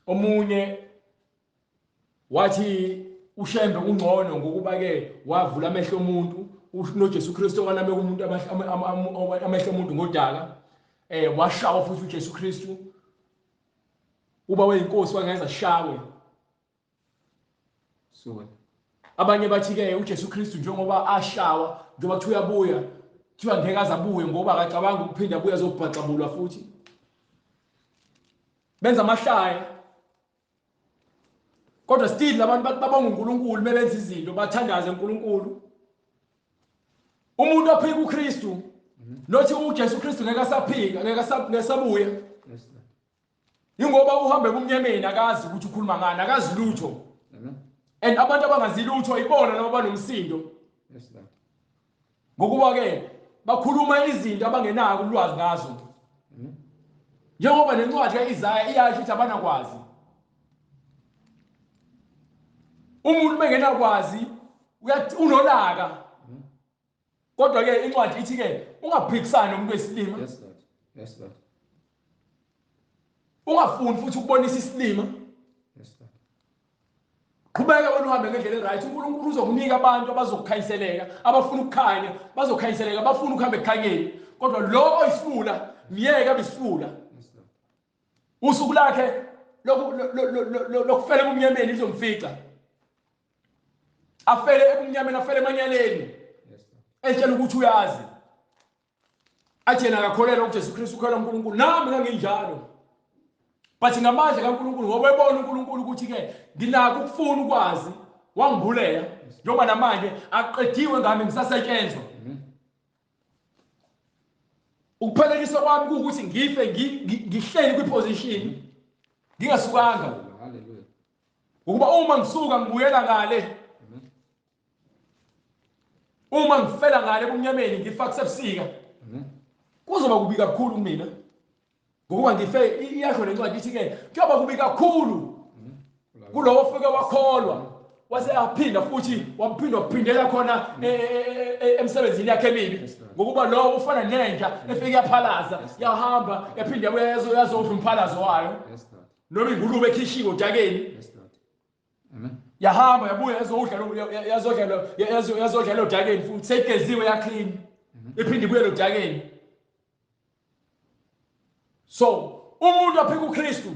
Omunye wathi ushembe ungcono ngokuba ke wavula amehlo omuntu, uJesu Kristu okaname umuntu amehlo omuntu ngodaka, washawa futhi uJesu Kristu uba weyinkosi wangenza shawe. So abanye bathi ke uJesu Kristu njengoba ashawa, njengoba kuthiwa uyabuya, kuthiwa ngeke azabuye ngoba akacabanga ukuphinda abuye azobhacabulwa futhi. Benza amahlaya, kodwa still abantu babonga uNkulunkulu bebenza izinto bathandaze uNkulunkulu. Umuntu ophika uKristu nothi uJesu Kristu ngeke asaphika, ngeke asabuya. Ingoba uhambe kumnyameni akazi ukuthi ukhuluma ngani, akazi lutho. And abantu abangazilutho ibona noma banomsindo. Ngokuba ke bakhuluma izinto abangenako ulwazi ngazo. Njengoba nencwadi kaIzaya iyasho ukuthi abanakwazi. Umuntu bengenakwazi unolaka. Kodwa ke incwadi ithi ke ungaphikisani nomuntu wesilima. Yes Lord. Yes Lord. Ungafuni futhi ukubonisa isilima. Yes Lord. Qhubeka wena uhambe ngendlela eright. uNkulunkulu uzokunika abantu abazokukhanyiseleka, abafuna ukukhanya, bazokhanyiseleka, abafuna ukuhamba ekukhanyeni. Kodwa lo oyisifula, miyeke abisifula. Yes Lord. Usuku lakhe lokufela ebumnyameni lizomfica. Afele ebumnyameni, afele emanyaleni. Yes Lord. Etshela ukuthi uyazi. Athi yena akakholelwa uJesu Kristu, ukholelwa uNkulunkulu. Nami nganginjalo. But ngamandla kaNkulunkulu ngoba ebona uNkulunkulu ukuthi ke nginako ukufuna ukwazi, wangibulela njengoba namanje aqediwe ngami ngisasetshenzwa. Ukuphelelisa kwami ukuthi ngife ngihleli kwiposition ngingasukanga. Hallelujah. Ukuba uma ngisuka ngibuyela ngale, uma ngifela ngale ebumnyameni ngifa kusebusika, kuzoba kubi kakhulu kumina. Ngokuba ngife iyasho lencwadi ithi ke kuyoba kubi kakhulu kulowo ofike wakholwa wase aphinda futhi waphindela khona emsebenzini yakhe emibi. Ngokuba lo ufana nenja efike yaphalaza, yahamba yaphinda yazodla umphalazo wayo. Yes Lord. Noma ingulube ekhishiwe ojakeni. Yes Lord. Amen. Yahamba yabuya yazodla lo jakeni futhi seyigeziwe yaclean. Iphinde ibuye lo jakeni. So umuntu ophika uKristu,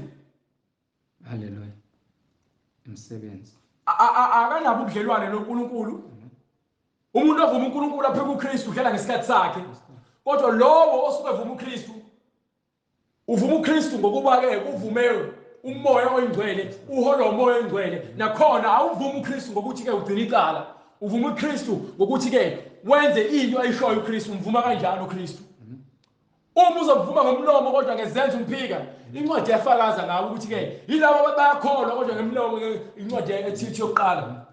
Hallelujah. Umsebenzi. akanabo ubudlelwane noNkulunkulu. Umuntu ovuma uNkulunkulu aphika uKristu udlela ngesikhathi sakhe. Kodwa lowo osuke evuma uKristu, uvuma uKristu ngokuba ke uvume umoya oyingcwele, uhola umoya oyingcwele. Nakhona awuvuma uKristu ngokuthi ke ugcina icala. Uvuma uKristu ngokuthi ke wenze into ayishoyo uKristu, umvuma kanjalo uKristu. uma uzovuma ngomlomo kodwa ngezenzo umphika incwadi yafakaza ngawo ukuthi ke yilabo bayakholwa kodwa ngemlomo incwadi ethi yokuqala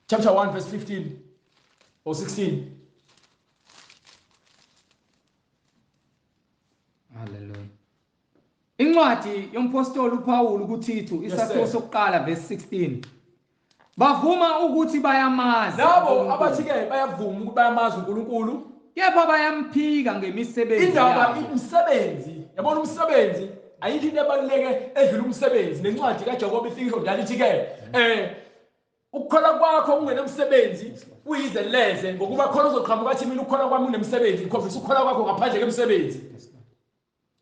chapter 1 verse 15 or 16. Hallelujah. Incwadi yompostoli uPawulu kuThithu isakhiwo sokuqala verse 16. Bavuma ukuthi bayamazi labo abathi ke bayavuma ukuthi bayamazi uNkulunkulu kepha bayamphika ngemisebenzi indaba imisebenzi yabona umsebenzi ayikho into ebaluleke edlula umsebenzi nencwadi kaJakobe ifika njalo ithi ke ukukhola kwakho ungenomsebenzi uyize leze ngokuba khona uzoqhamuka athi mina ukukhola kwami unemsebenzi ikhombisa ukukhola kwakho ngaphandle kemsebenzi.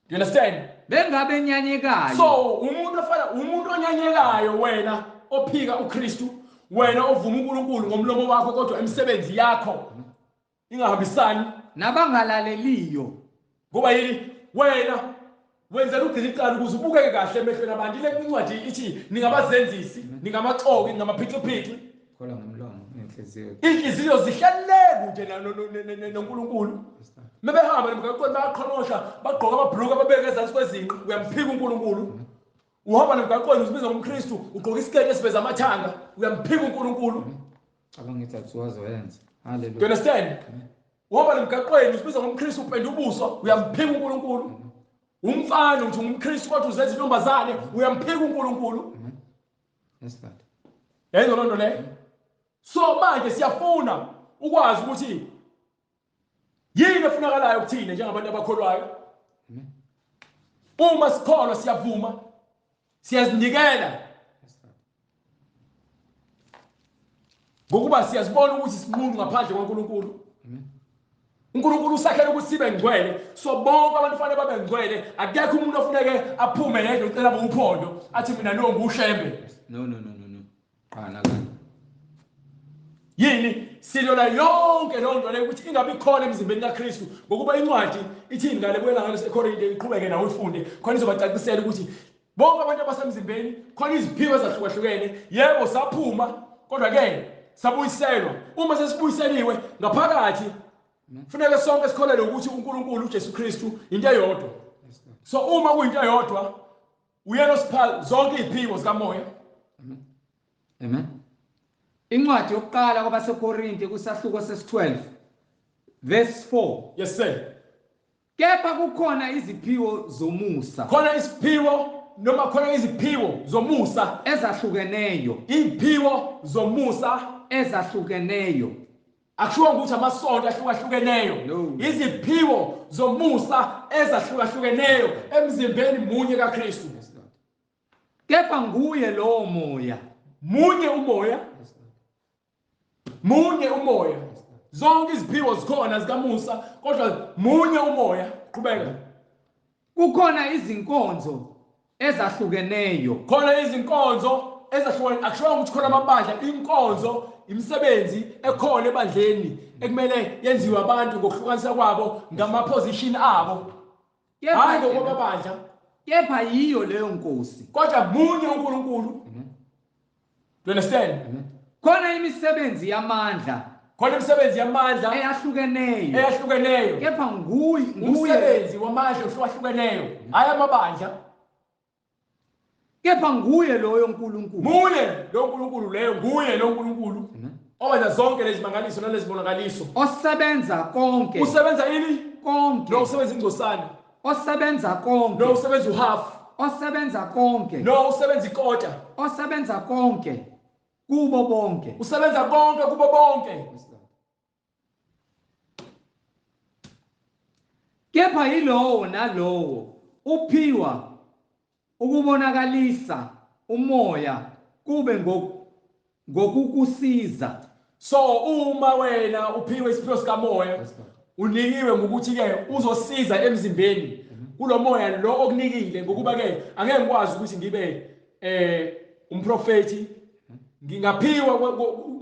You understand? Bengabe nyanyekayo. So umuntu onyanyekayo wena ophika uKristu wena ovuma uNkulunkulu ngomlomo wakho kodwa emsebenzi yakho ingahambisani nabangalaleliyo ngoba yini wena wenzela ugcina icala ukuze ubukeke kahle emehlweni abantu. Ile incwadi ithi ningabazenzisi ningamaxoki ningamaphixipixi khola ngomlomo nenhliziyo inhliziyo zihlale kude noNkulunkulu mebehamba nemgaqweni bayaqhonosha bagqoka amabhuluku ababeke ezansi kwezinqe uyamphika uNkulunkulu. Uhamba nemgaqweni uzibiza ngomKristu ugqoka isiketi esiveza amathanga uyamphika uNkulunkulu. abangithi akuwazoyenza. Hallelujah. Do you understand? Uhamba nemgaqweni uzibiza ngomKristu upenda ubuso uyamphika uNkulunkulu. Umfana uthi ngumKristu kodwa uzenza intombazane uyamphika uNkulunkulu. Yes God. Yenzo lonto le. So manje siyafuna ukwazi ukuthi yini efunakalayo kuthina njengabantu abakholwayo. Uma sikholwa siyavuma siyazinikela ngokuba siyazibona ukuthi simuntu ngaphandle kwaNkulunkulu. uNkulunkulu usakhela ukuthi sibe ngcwele so bonke abantu fanele babe ngcwele akekho umuntu ofuneke aphume yedwa ucela ngophondo athi mina lo ngushembe. No. Qana kana. Yini silona yonke lonto le ukuthi ingabe ikhona emzimbeni kaKristu ngokuba incwadi ithi ngale kwela ngalo seKorinte iqhubeke nawe ufunde khona izobacacisela ukuthi bonke abantu abasemzimbeni khona iziphiwo ezahlukahlukene. Yebo saphuma kodwa ke sabuyiselwa. Uma sesibuyiseliwe ngaphakathi kufanele sonke sikholele ukuthi uNkulunkulu uJesu Kristu into eyodwa. So uma kuyinto eyodwa uyena osipha zonke iziphiwo zikamoya. Amen. Incwadi yokuqala kwabaseKorinte kusahluko ses12 verse 4. Yes sir. Kepha kukhona iziphiwo zomusa. Khona isiphiwo noma khona iziphiwo zomusa ezahlukeneyo. Iziphiwo zomusa ezahlukeneyo. akusho ukuthi amasonto ahlukahlukeneyo. Iziphiwo zomusa ezahlukahlukeneyo emzimbeni munye kaKristu. Kepha nguye lowo moya. Munye umoya. Munye umoya. Zonke iziphiwo zikhona zikaMusa kodwa munye umoya. Qhubeka. Kukhona izinkonzo ezahlukeneyo. Khona izinkonzo ezahlukene akusho ukuthi khona amabandla inkonzo imisebenzi ekhona ebandleni ekumele yenziwe abantu ngokuhlukanisa kwabo ngamaposition abo. Hayi ngokwabandla. Kepha yiyo leyo nkosi. Kodwa munye uNkulunkulu. Do you understand? Khona imisebenzi yamandla. Khona imisebenzi yamandla eyahlukeneyo. Kepha nguye umsebenzi wamandla ohlukahlukeneyo. Hayi amabandla. Kepha nguye loyo nkulunkulu. Munye lo nkulunkulu leyo nguye lo nkulunkulu. Owenza zonke lezi mangaliso nalezi bonakaliso. Osebenza konke. Usebenza ini? Konke. Lo usebenza ingcosana. Osebenza konke. Lo usebenza uhalf. Osebenza konke. Lo usebenza ikota. Osebenza konke kubo bonke. Usebenza konke kubo bonke. Kepha yilowo nalowo uphiwa ukubonakalisa umoya kube ngokukusiza. So uma wena uphiwe isiphiwo sikamoya unikiwe ngokuthi ke uzosiza emzimbeni kulomoya lo okunikile ngokuba ke angeke ngikwazi ukuthi ngibe umprofeti ngingaphiwa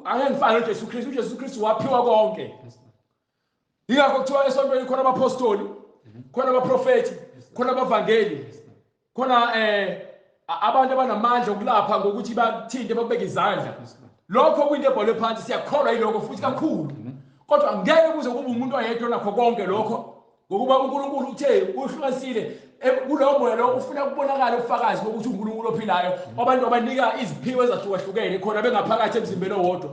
angeke ngifane uJesu Kristu. uJesu Kristu waphiwa konke. Yingakho kuthiwa esontweni khona abapostoli khona abaprofeti khona abavangeli khona abantu abanamandla okulapha ngokuthi bathinte babeke izandla. Lokho kuyinto ebhalwe phansi siyakholwa yiloko futhi kakhulu. Kodwa angeke kuze kube umuntu oyedwa nakho konke lokho ngokuba uNkulunkulu uthe uhlukanisile kulowo moya lo ufuna ukubonakala ubufakazi bokuthi uNkulunkulu ophilayo abantu abanika iziphiwo ezahlukahlukene khona bengaphakathi emzimbeni owodwa.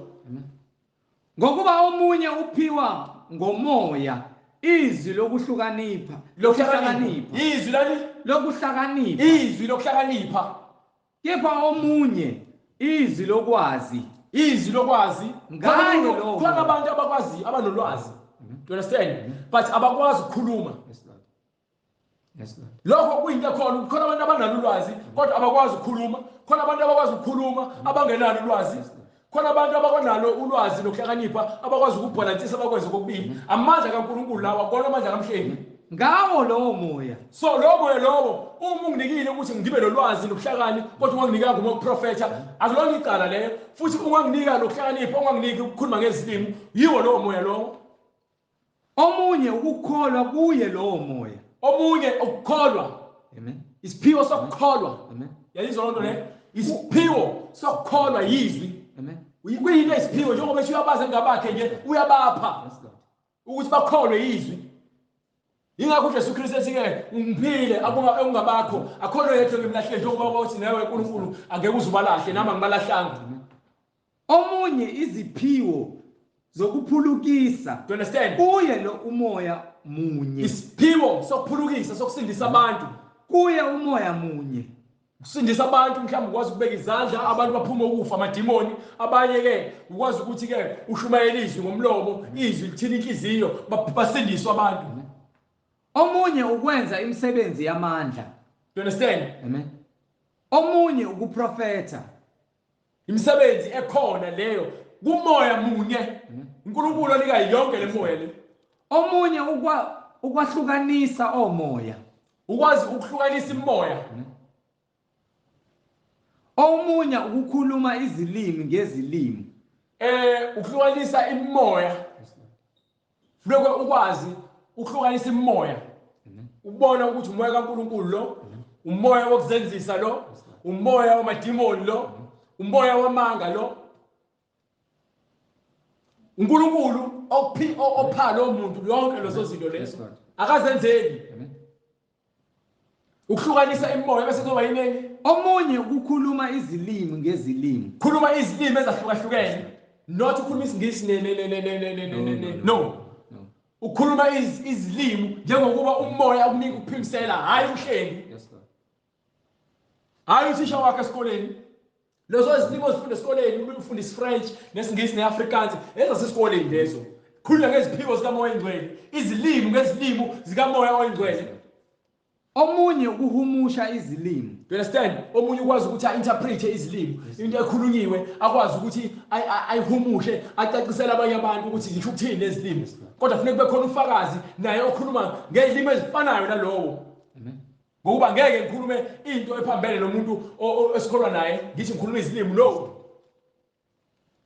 Ngokuba omunye uphiwa ngomoya izwi lokuhlakanipha izwi lani lokuhlakanipha izwi lokuhlakanipha, kepha omunye izwi lokwazi ngaye lo khona abantu abakwazi abanolwazi. Do you understand? But abakwazi ukukhuluma. Yes, Lord. Lokho kuyinto khona abantu abanalo ulwazi kodwa abakwazi ukukhuluma, khona abantu abakwazi ukukhuluma abangenalo ulwazi, khona abantu abakonalo ulwazi lokuhlakanipha abakwazi ukubhalansisa abakwenza kokubili. Amandla kaNkulunkulu lawa kona amandla kaMhlengi ngawo lowo moya. So lowo moya lowo uma unginikile ukuthi ngibe nolwazi nokuhlakani kodwa unganginika ngokuprofetha akulona icala leyo, futhi unganginika lokuhlakanipha unganginiki ukukhuluma ngezilimi, yiwo lowo moya lowo. Omunye ukukholwa kuye lowo moya. Omunye ukukholwa. Amen. Isiphiwo sokukholwa. Amen. Yalizwa lonto le? Isiphiwo sokukholwa yizwi. Amen. Uyikuyini isiphiwo njengoba uyabaza ngabakhe nje uyabapha ukuthi bakholwe yizwi. Ingakho uJesu Kristu ethi-ke ngiphile akungabakho akholwe yethu ngimlahle njengoba uthi nawe uNkulunkulu angeke uzubalahle nami angibalahlanga. Omunye iziphiwo zokuphulukisa. Do you understand? Kuye lo umoya munye. Isiphiwo sokuphulukisa sokusindisa abantu kuye umoya munye. Kusindisa abantu mhlawumbe ukwazi ukubeka izandla abantu baphuma ukufa amadimoni, abanye ke ukwazi ukuthi ke ushumayela izwi ngomlomo, izwi lithina inhliziyo basindiswa abantu. Omunye ukwenza imisebenzi yamandla. Do you understand? Amen. Omunye ukuprofetha. Imisebenzi ekhona leyo kumoya munye. uNkulunkulu onika yonke le moya le. Omunye ukwahlukanisa omoya. Ukwazi ukuhlukanisa imoya. Omunye ukukhuluma izilimi ngezilimi. Ukuhlukanisa imoya. Lokho ukwazi ukuhlukanisa imoya. Ubona ukuthi umoya kaNkulunkulu lo, umoya wokuzenzisa lo, umoya wamadimoni lo, umoya wamanga lo. uNkulunkulu opha lo muntu yonke lezo zinto lezo akazenzeli. Ukuhlukanisa imoya bese kuzoba yini? Omunye ukukhuluma izilimi ngezilimi. Khuluma izilimi ezahlukahlukene, not ukhuluma isingisi no. Ukhuluma izilimi njengokuba umoya ukunika ukuphimisela, hayi uMhlengi. Hayi uthisha wakhe esikoleni. Lezo izilimi ozifunda esikoleni ufunda isiFrench nesingisi neAfrikaans ezasesikoleni lezo. Khuluma ngeziphiwo zikamoya oyingcwele, izilimi ngezilimi zikamoya oyingcwele. Omunye ukuhumusha izilimi. Do you understand? Omunye ukwazi ukuthi interpret izilimi, into ekhulunyiwe akwazi ukuthi ayihumushe, acacisele abanye abantu ukuthi ngisho ukuthini lezilimi. Kodwa kufanele kube khona ufakazi naye okhuluma ngezilimi ezifanayo nalowo. Ngokuba ngeke ngikhulume into ephambene nomuntu esikholwa naye ngithi ngikhuluma izilimi no.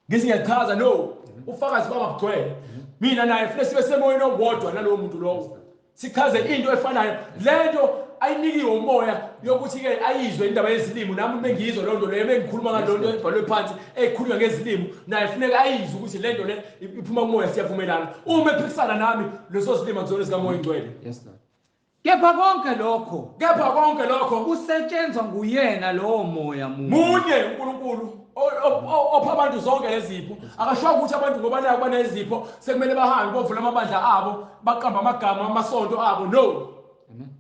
Ngithi ngiyachaza no. Ufakazi bangabugcwele. Mina naye kufanele sibe semoyeni owodwa nalowo muntu lowo. Sichaze into efanayo. Lento ayinikiwe umoya yokuthi ke ayizwe indaba yezilimi, nami bengizwe lonto leyo bengikhuluma ngalonto ebhalwe phansi ekhulunywa ngezilimi, naye kufanele ayizwe ukuthi lento le iphuma kumoya siyavumelana. Uma ephikisana nami lezo zilimi akuzona zikamoya oyingcwele. Yes Lord. Kepha konke lokho kusetshenzwa nguyena lowo moya munye uNkulunkulu opha abantu zonke lezipho. Akasho ukuthi abantu ngoba nayo banezipho sekumele bahambe bovula amabandla abo baqamba amagama amasonto abo no.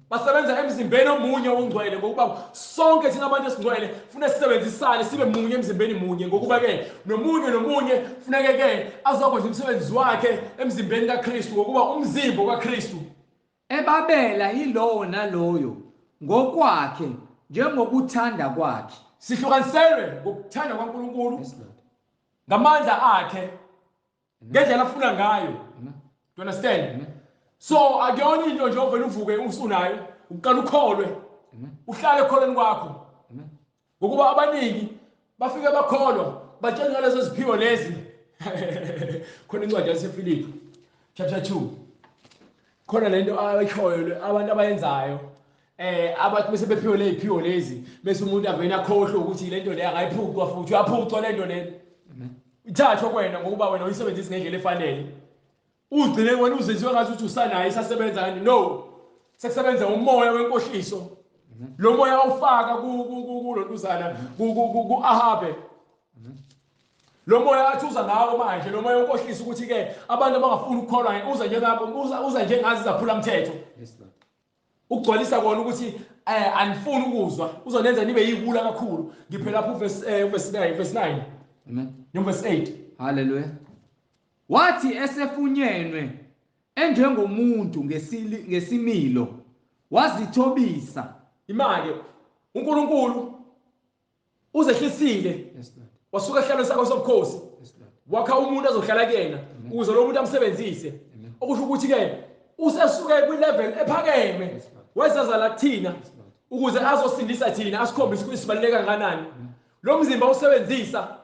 Basebenza emzimbeni omunye ongcwele, ngokuba sonke thina abantu esingcwele kufanele sisebenzisane sibe munye emzimbeni munye, ngokuba ke nomunye kufanele ke azokwenza umsebenzi wakhe emzimbeni kaKristu, ngokuba umzimba kaKristu ebabela yilowo naloyo ngokwakhe njengokuthanda kwakhe. Sihlukaniselwe ngokuthanda kwaNkulunkulu ngamandla akhe ngendlela afuna ngayo. Do you understand? So akuyona into nje ovela uvuke usunayo uqala ukholwe uhlale ekholweni kwakho, ngokuba abaningi bafike bakholwa batshela ngalezo ziphiwo lezi. Khona incwadi yaseFilipi chapter 2 khona lento ayishoyo abantu abayenzayo, abathi bese bephiwe leziphiwo lezi bese umuntu avena akhohlwe ukuthi lento le angayiphucwa futhi uyaphucwa lento le. Ithathwa kwena ngokuba wena uyisebenzisa ngendlela efanele. ugcine wena uzenziwe ngathi uthi usanayo isasebenza kanti no sekusebenza umoya wenkohliso lo moya awufaka kulontuzana ku-Ahabe lo moya athuza ngawo manje lo moya wenkohliso ukuthi ke abantu abangafuni ukukholwa uza njengazi zaphula mthetho ukugcwalisa kona ukuthi anifuni ukuzwa uzonenza nibe yibula kakhulu ngiphela lapho verse 9 amen verse 8 haleluya wathi esefunyenwe enjengomuntu ngesimilo wazithobisa imake uNkulunkulu uzehlisile wasuka ehlalweni sakho sobukhosi wakha umuntu azohlala kuyena ukuze lo muntu amsebenzise okusho ukuthi ke usesuke kwi-level ephakeme wesazala kuthina ukuze azosindisa thina asikhombise ukuthi sibaluleka kangakanani lo mzimba usebenzisa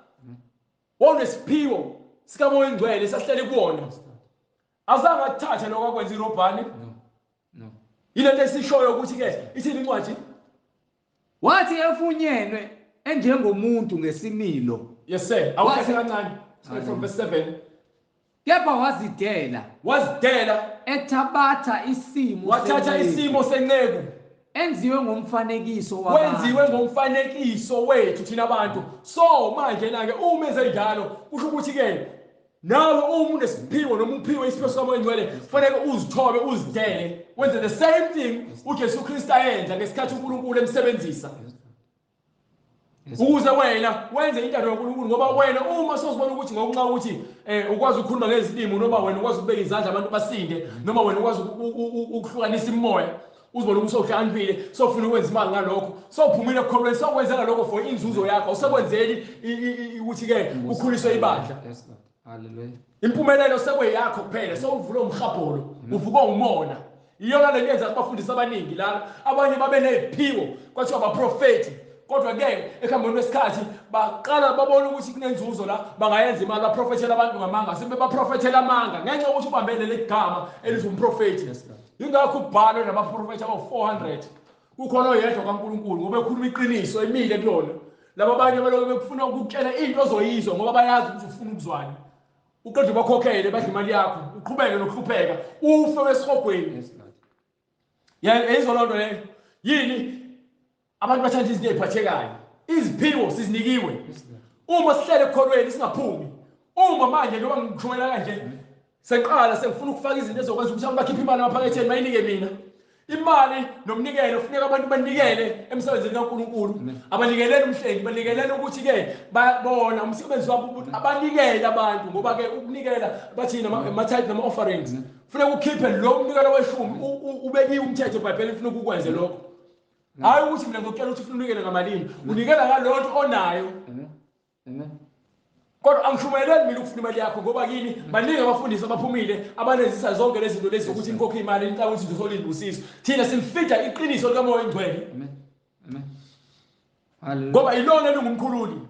wonesiphiwo sikamoya oyingcwele sahlele kuwona azange akuthathe lokho akwenza iRobhani no yilento esishoyo ukuthi ke ithini incwadi wathi efunyenwe enjengomuntu ngesimilo yes sir awukhethe kancane from verse 7 kepha wazidela ethabatha isimo senceku enziwe ngomfanekiso wenziwe ngomfanekiso wethu thina abantu so manje na ke uma ezenjalo kusho ukuthi ke nawe uma unesiphiwo noma uphiwe isiphiwo sikamoya oyingcwele kufanele uzithobe uzidele wenze the same thing uJesu Kristu ayenza ngesikhathi uNkulunkulu emsebenzisa ukuze wena wenze intando yoNkulunkulu ngoba wena uma sozibona ukuthi ngokunxa ukuthi ukwazi ukukhuluma ngezilimi noma wena ukwazi ukubeka izandla abantu basinde noma wena ukwazi ukuhlukanisa imoya uzibona ukuthi sohlakaniphile sofuna ukwenza imali ngalokho sophumile ekukholweni sokwenza ngalokho for inzuzo yakho usekwenzeli ukuthi ke ukhuliswe ibandla haleluya impumelelo sekweyakho kuphela sowuvule umhabholo uvuka umona iyona lento yenza abafundisi abaningi la abanye babe neziphiwo kwathiwa abaprofeti kodwa ke ekuhambeni kwesikhathi baqala babona ukuthi kunenzuzo la bangayenza imali baprofethela abantu ngamanga sebebaprofethela amanga ngenxa yokuthi ubambele legama elithi umprofeti ingakho ubhalo nabaprofethi aba-400 kukhona oyedwa kaNkulunkulu ngoba ekhuluma iqiniso emile kulona laba abanye baloko bekufuna ukukutshela into ozoyizwa ngoba bayazi ukuthi ufuna ukuzwana uqede bakhokhele badla imali yakho uqhubeke nokuhlupheka ufe wesihogweni yayizwa loo nto leyo yini abantu bathanda izinto eziphathekayo iziphiwo sizinikiwe uma sihlele ekukholweni singaphumi uma manje noma ngikhulumela kanje seqala sengifuna ukufaka izinto ezokwenza ukuthi abantu bakhiphe imali amaphaketheni bayinike mina imali nomnikelo ufuneka abantu banikele emsebenzini kaNkulunkulu abanikelele umhlengi banikelele ukuthi ke babona umsebenzi wabo ukuthi abanikele abantu ngoba ke ukunikela bathina ama-tithe nama-offerings funeka ukhiphe lo mnikelo weshumi ubekiwe umthetho eBhayibhelini funeka ukwenze lokho hayi ukuthi mina ngokutshela ukuthi ufuna unikele ngamalini unikela ngalonto onayo kodwa angishumayeleli mina ukufuna imali yakho ngoba kini baningi abafundisi abaphumile abanezisa zonke lezi zinto lezi ukuthi nikhokhe imali nicabanga ukuthi nizothola izibusiso thina simfida iqiniso likamoya oyingcwele ngoba ilona elingumkhululi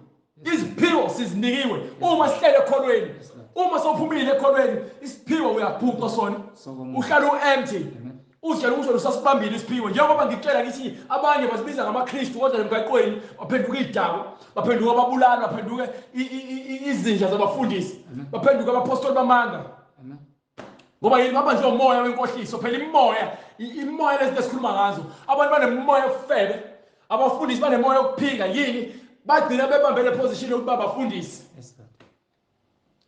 iziphiwo sizinikiwe uma sihlele ekholweni uma sowuphumile ekholweni isiphiwo uyabhuqa sona uhlala u-empty uzitshela ukuthi usasibambile isiphiwo njengoba ngikutshela ngithi abanye bazibiza ngamaKristu kodwa emgaqweni baphenduka idaba baphenduka ababulali baphenduka izinja zabafundisi baphenduka abapostoli bamanga ngoba yini babanjwe umoya wenkohliso phela imoya lezi esikhuluma ngazo abantu banemoya ofebe abafundisi banemoya okuphika yini bagcina bebambele position yokuba abafundisi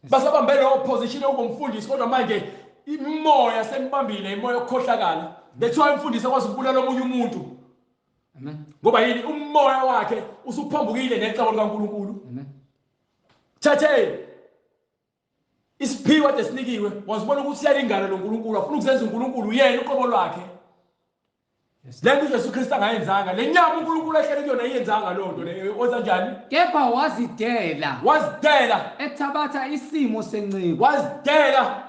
basabambele leyo position yokuba umfundisi kodwa manje imoya sembambile imoya okukhohlakala lethiwa imfundisi akwazi ukubulala omunye umuntu ngoba yini umoya wakhe usuphambukile necebo likaNkulunkulu thathe isiphiwo esinikiwe wazibona ukuthi siyalingana noNkulunkulu afuna ukuzenza uNkulunkulu yena uqobo lwakhe lento uJesu Kristu angayenzanga lenyama uNkulunkulu ehlele kuyona yenzanga loo nto leyo oza njani kepha wazidela ethabatha isimo senceku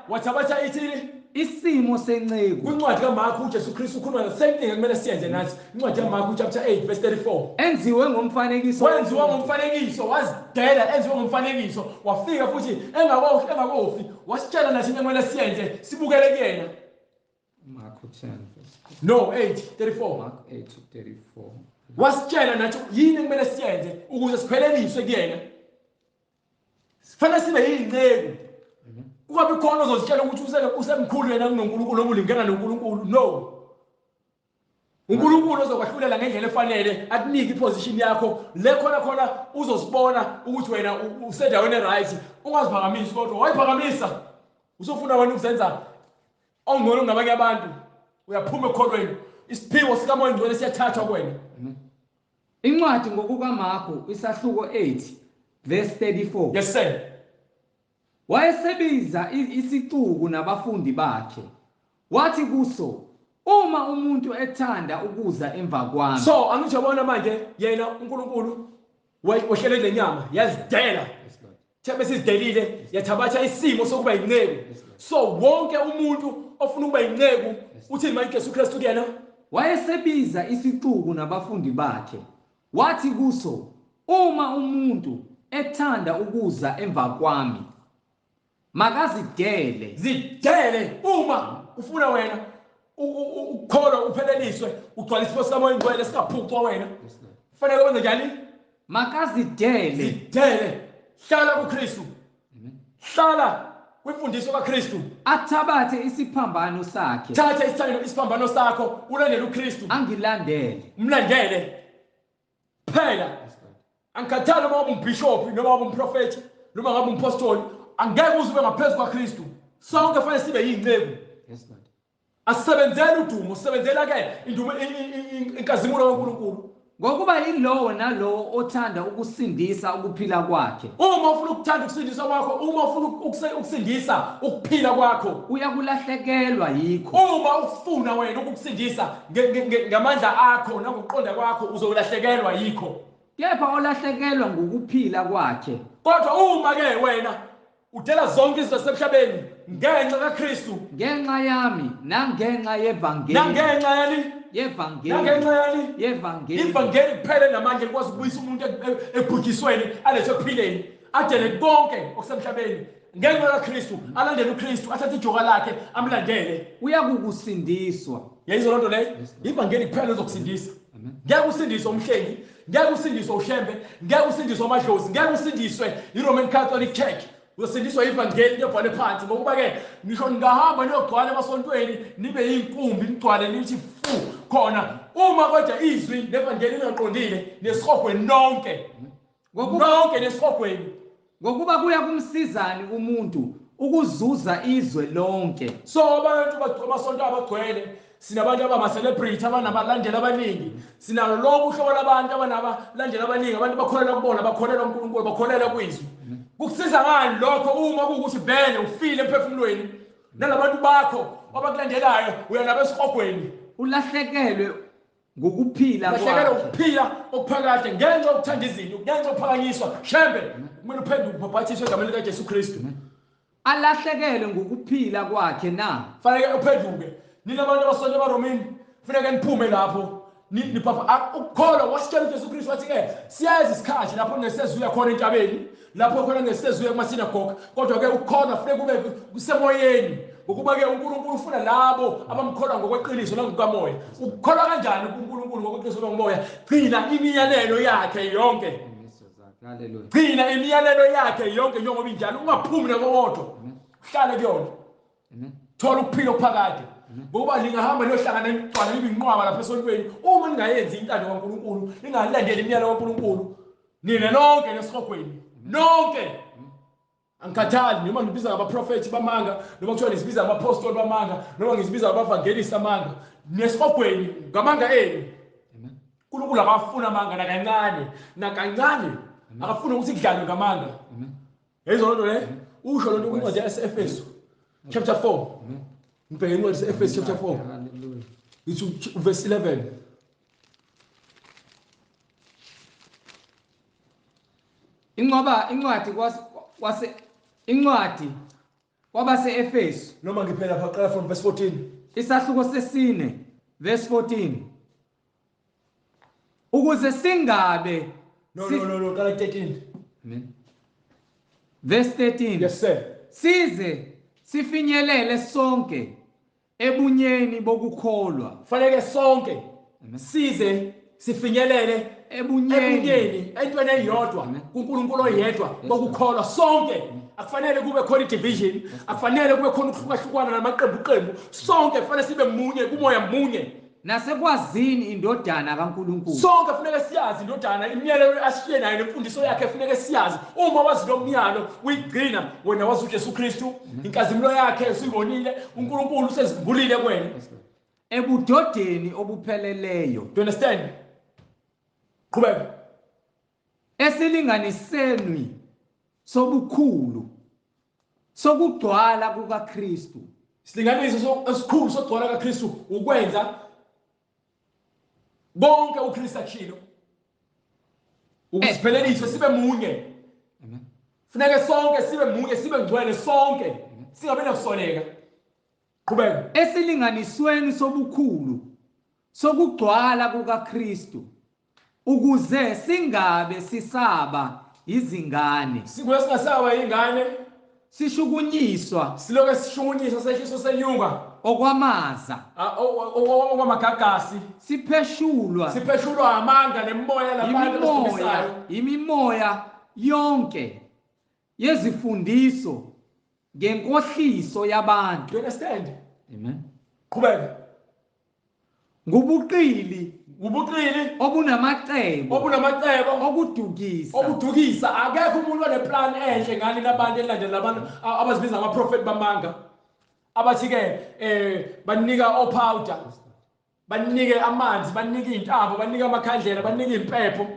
wathabatha ithini isimo senceku kwincwadi kaMarku uJesu Kristu ukhuluma the same thing ekumele siyenze nathi incwadi kaMarku chapter 8 verse 34 enziwe ngomfanekiso wazidela enziwe ngomfanekiso wafika futhi engakofi wasitshela nathi ekumele siyenze sibukele kuyena Mark 10 no 8:34 Mark 8:34 wasitshela nathi yini ekumele siyenze ukuze sipheleliswe kuyena sifanele sibe yinceku kungabi khona ozozitshela ukuthi usemkhulu yena kunoNkulunkulu noma ulingana noNkulunkulu. No. uNkulunkulu ozokwahlulela ngendlela efanele akunike iposition yakho le khona uzosibona ukuthi wena usendaweni right ungaziphakamisi kodwa wayiphakamisa usofuna wena ukuzenza ongcono ngabanye abantu uyaphuma ekholweni isiphiwo sikaMoya Ngcwele siyathathwa kuwena. Incwadi ngokukaMarko isahluko 8 verse 34. Yes sir. Wayesebiza isixuku nabafundi bakhe wathi kuso, uma umuntu ethanda ukuza emva kwami. So angithi yabona manje yena uNkulunkulu wehlele lenyama yazidela. Thembe sizidelile yathabatha isimo sokuba yinceku. So wonke umuntu ofuna ukuba yinceku uthi maYesu Kristu kuyena. Wayesebiza isixuku nabafundi bakhe wathi kuso, uma umuntu ethanda ukuza emva kwami makazidele. Zidele uma ufuna wena ukukholwa upheleliswe ugcwalise isipho sikaMoya Ngcwele singaphucwa wena. Kufanele wenze njani? Makazidele. Zidele. Hlala kuKristu. Hlala kwimfundiso kaKristu. Athabathe isiphambano sakhe. Thatha isiphambano sakho ulandele uKristu. Angilandele. Mlandele. Phela. Angikhathali noma umbishop noma umprofeti noma ngabe umpostoli angeke uze ube ngaphezulu kwaKristu. Sonke fanele sibe yinceku. Yes Lord. Asebenzele udumo, sebenzela ke indumo inkazimulo kaNkulunkulu. Ngokuba yilowo nalowo othanda ukusindisa ukuphila kwakhe. Uma ufuna ukuthanda ukusindisa kwakho, uma ufuna ukusindisa ukuphila kwakho, uyakulahlekelwa yikho. Uma ufuna wena ukukusindisa ngamandla akho nangokuqonda kwakho uzolahlekelwa yikho. Kepha olahlekelwa ngokuphila kwakhe. Kodwa uma ke wena udela zonke izinto zasemhlabeni ngenxa kaKristu, ngenxa yami nangenxa yevangeli. Nangenxa yani? Yevangeli. Nangenxa yani? Yevangeli. Ivangeli kuphela namandla likwazi ukubuyisa umuntu ebhujisweni alethe ekuphileni. Adele konke okusemhlabeni ngenxa kaKristu, alandele uKristu, athathe ijoka lakhe amlandele. Uyakukusindiswa. Yayizwa lonto leyo? Ivangeli kuphela ezokusindisa. Ngeke usindiswe umhlengi, ngeke usindiswe ushembe, ngeke usindiswe amadlozi, ngeke usindiswe iRoman Catholic Church. Uzosindiswa ivangeli lebhale phansi ngokuba ke ngisho ngahamba niyogcwala emasontweni nibe yinkumbi nigcwale nithi fu khona uma kodwa izwi levangeli lingaqondile nesihogweni nonke nesihogweni ngokuba kuya kumsizani umuntu ukuzuza izwe lonke. So abantu bamasonto abagcwele sinabantu abama-celebrity abanabalandeli abaningi, sinalo lonke uhlobo labantu abanabalandeli abaningi, abantu bakholelwa kubona, bakholelwa uNkulunkulu, bakholelwa kwizwi. Kukusiza ngani lokho uma kuwukuthi vele ufile emphefumulweni nalabantu bakho abakulandelayo uyanabo esihogweni ulahlekelwe ngokuphila kwakhe. Ulahlekelwe ukuphila okuphakade ngenxa yokuthanda izinto, ngenxa yokuphakanyiswa. Shembe kumele uphenduke ubhabhathiswe egameni likaJesu Kristu. Alahlekelwe ngokuphila kwakhe na. Fanele uphenduke. Nina abantu abasonto ebaromini kufanele niphume lapho nipapa ukukholwa wasitshela uJesu Kristu wathi ke siyazi isikhathi lapho ngesezuya khona entabeni, lapho khona ngesezuya kumasinagoga, kodwa ke ukukholwa kufanele kube kusemoyeni ngokuba ke uNkulunkulu ufuna labo abamkholwa ngokweqiniso nangokukamoya. Ukukholwa kanjani kuNkulunkulu ngokweqiniso nangomoya? Gcina imiyalelo yakhe yonke. Hallelujah. Gcina imiyalelo yakhe yonke njengoba injalo, ungaphumi nakodwa. Uhlale kuyona. Amen. Thola ukuphila okuphakade. Ngoba lingahamba liyohlangana negcwala libe inqwaba lapha esontweni uma ningayenzi intando kaNkulunkulu, ningalandeli imiyalelo kaNkulunkulu, nina nonke nesihogweni nonke. Angikhathali noma ngibiza ngabaprofethi bamanga, noma kuthiwa nisibiza ngabapostoli bamanga, noma ngisibiza ngabavangelisi amanga, nesihogweni ngamanga enu. uNkulunkulu akafuna amanga nakancane akafuna ukuthi kudlalwe ngamanga. Yayizwa lonto le? Usho lonto kwincwadi yase-Efeso chapter 4. Mbheke incwadi yase-Efeso chapter 4. Hallelujah. It's verse 11. Incwadi kwabase-Efeso Noma ngiphela lapha qala from verse 14. isahluko sesine verse 14. Ukuze singabe No, qala 13. Amen. Verse 13. Yes sir. Size sifinyelele sonke ebunyeni bokukholwa. Fanele sonke size sifinyelele ebunyeni entweni eyodwa kuNkulunkulu oyedwa bokukholwa sonke. Akufanele kube khona division, akufanele kube khona ukuhlukahlukana namaqembu sonke kufanele sibe munye kumoya munye. Nasekwazini indodana kaNkulunkulu sonke kufanele siyazi indodana imiyalelo ashiye nayo nemfundiso yakhe kufanele siyazi. Uma wazi lo myalo uyigcina wena wazi uJesu Kristu, inkazimulo yakhe usibonile, uNkulunkulu usezivulile kuwena ebudodeni obupheleleyo. Do you understand? Qhubeka. Esilinganisenwi sobukhulu sokugcwala kukaKristu. Silinganiso esikhulu sokugcwala kaKristu ukwenza bonke uKristu achilo. Ukusiphelelise sibe munye. Amen. Funeke sonke sibe munye, sibe ngcwele sonke. Singabe nakusoleka. Qhubeka. Esilinganisweni sobukhulu sokugcwala kukaKristu ukuze singabe sisaba izingane. Sikuye singasaba ingane. Sishukunyiswa. Siloke sishukunyiswa sehliso senyunga. Okwamaza. Okwamagagasi. Sipheshulwa amanga nemoya labantu abasifisayo. Imimoya yonke yezifundiso ngenkohliso yabantu. Do you understand? Amen. Qhubeka. Ngubuqili obunamacebo okudukisa akekho umuntu oneplan enhle ngani labantu elandela abantu abazibiza ama-prophet bamanga abathi ke banika opowder, banike amanzi, banike intambo, banike amakhandlela, banike impepho,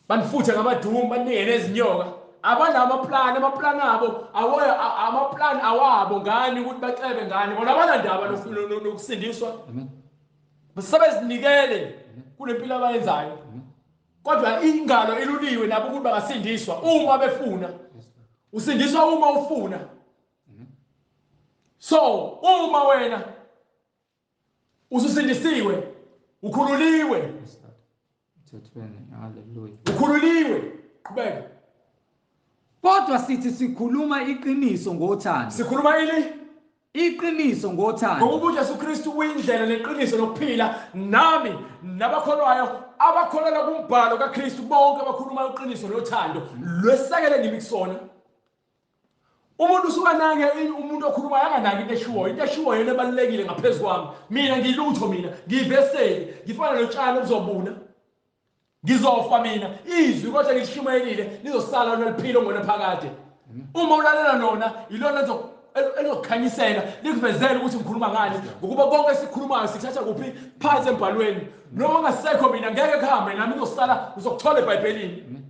banifuthe ngamadumu, banike nezinyoka. Amaplan abo amaplan awabo ngani ukuthi bacebe ngani bona abanandaba nokusindiswa. Basebezinikele kunempilo abayenzayo. Kodwa ingalo iluliwe nabo ukuthi bangasindiswa uma befuna. Usindiswa uma ufuna. So uma wena ususindisiwe, ukhululiwe. Ukhululiwe. Qhubeka. Kodwa sithi sikhuluma iqiniso ngothando. Sikhuluma ini? Iqiniso ngothando. Ngoba uJesu Kristu uyindlela neqiniso lokuphila. Nami nabakholwayo abakholelwa kumbhalo kaKristu bonke abakhuluma iqiniso lothando lwesekele ngimi kusona. Umuntu usukanake umuntu okhulumayo anganaki into eshiwoyo. Into eshiwoyo yena ebalekile ngaphezulu kwami. Mina ngilutho, mina ngiveseli, ngifana notshani obuzobuna. Ngizofa mina, izwi kodwa ngishumayelile lizosala noliphilo ngona phakade. Uma ulalela lona ilona elokukhanyisela likuvezela ukuthi ngikhuluma ngani, ngokuba konke esikhulumayo sikuthatha kuphi phansi embhalweni. Noma ngasekho mina ngeke kuhambe nami ngizosala ngizokuthola eBhayibhelini.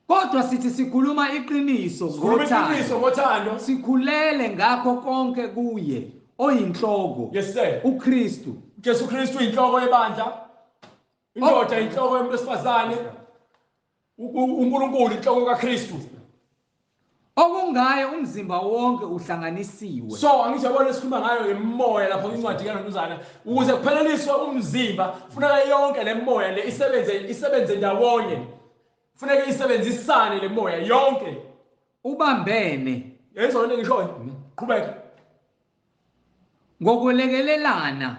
Kodwa sithi sikhuluma iqiniso ngothando. Sikhulele ngakho konke kuye oyinhloko. Yes sir. uKristu. Jesu Kristu inhloko yebandla. Indoda inhloko yomuntu wesifazane. uNkulunkulu inhloko kaKristu. Okungayo umzimba wonke uhlanganisiwe. So angijabule esikhuluma ngayo ngemoya lapha kwincwadi kaNduzana ukuze kupheleliswe umzimba funeka yonke lemoya le isebenze ndawonye. Funeka isebenzisane lemoya yonke. Ubambene. Yezona into ngishoyo. Qhubeka. Ngokulekelelana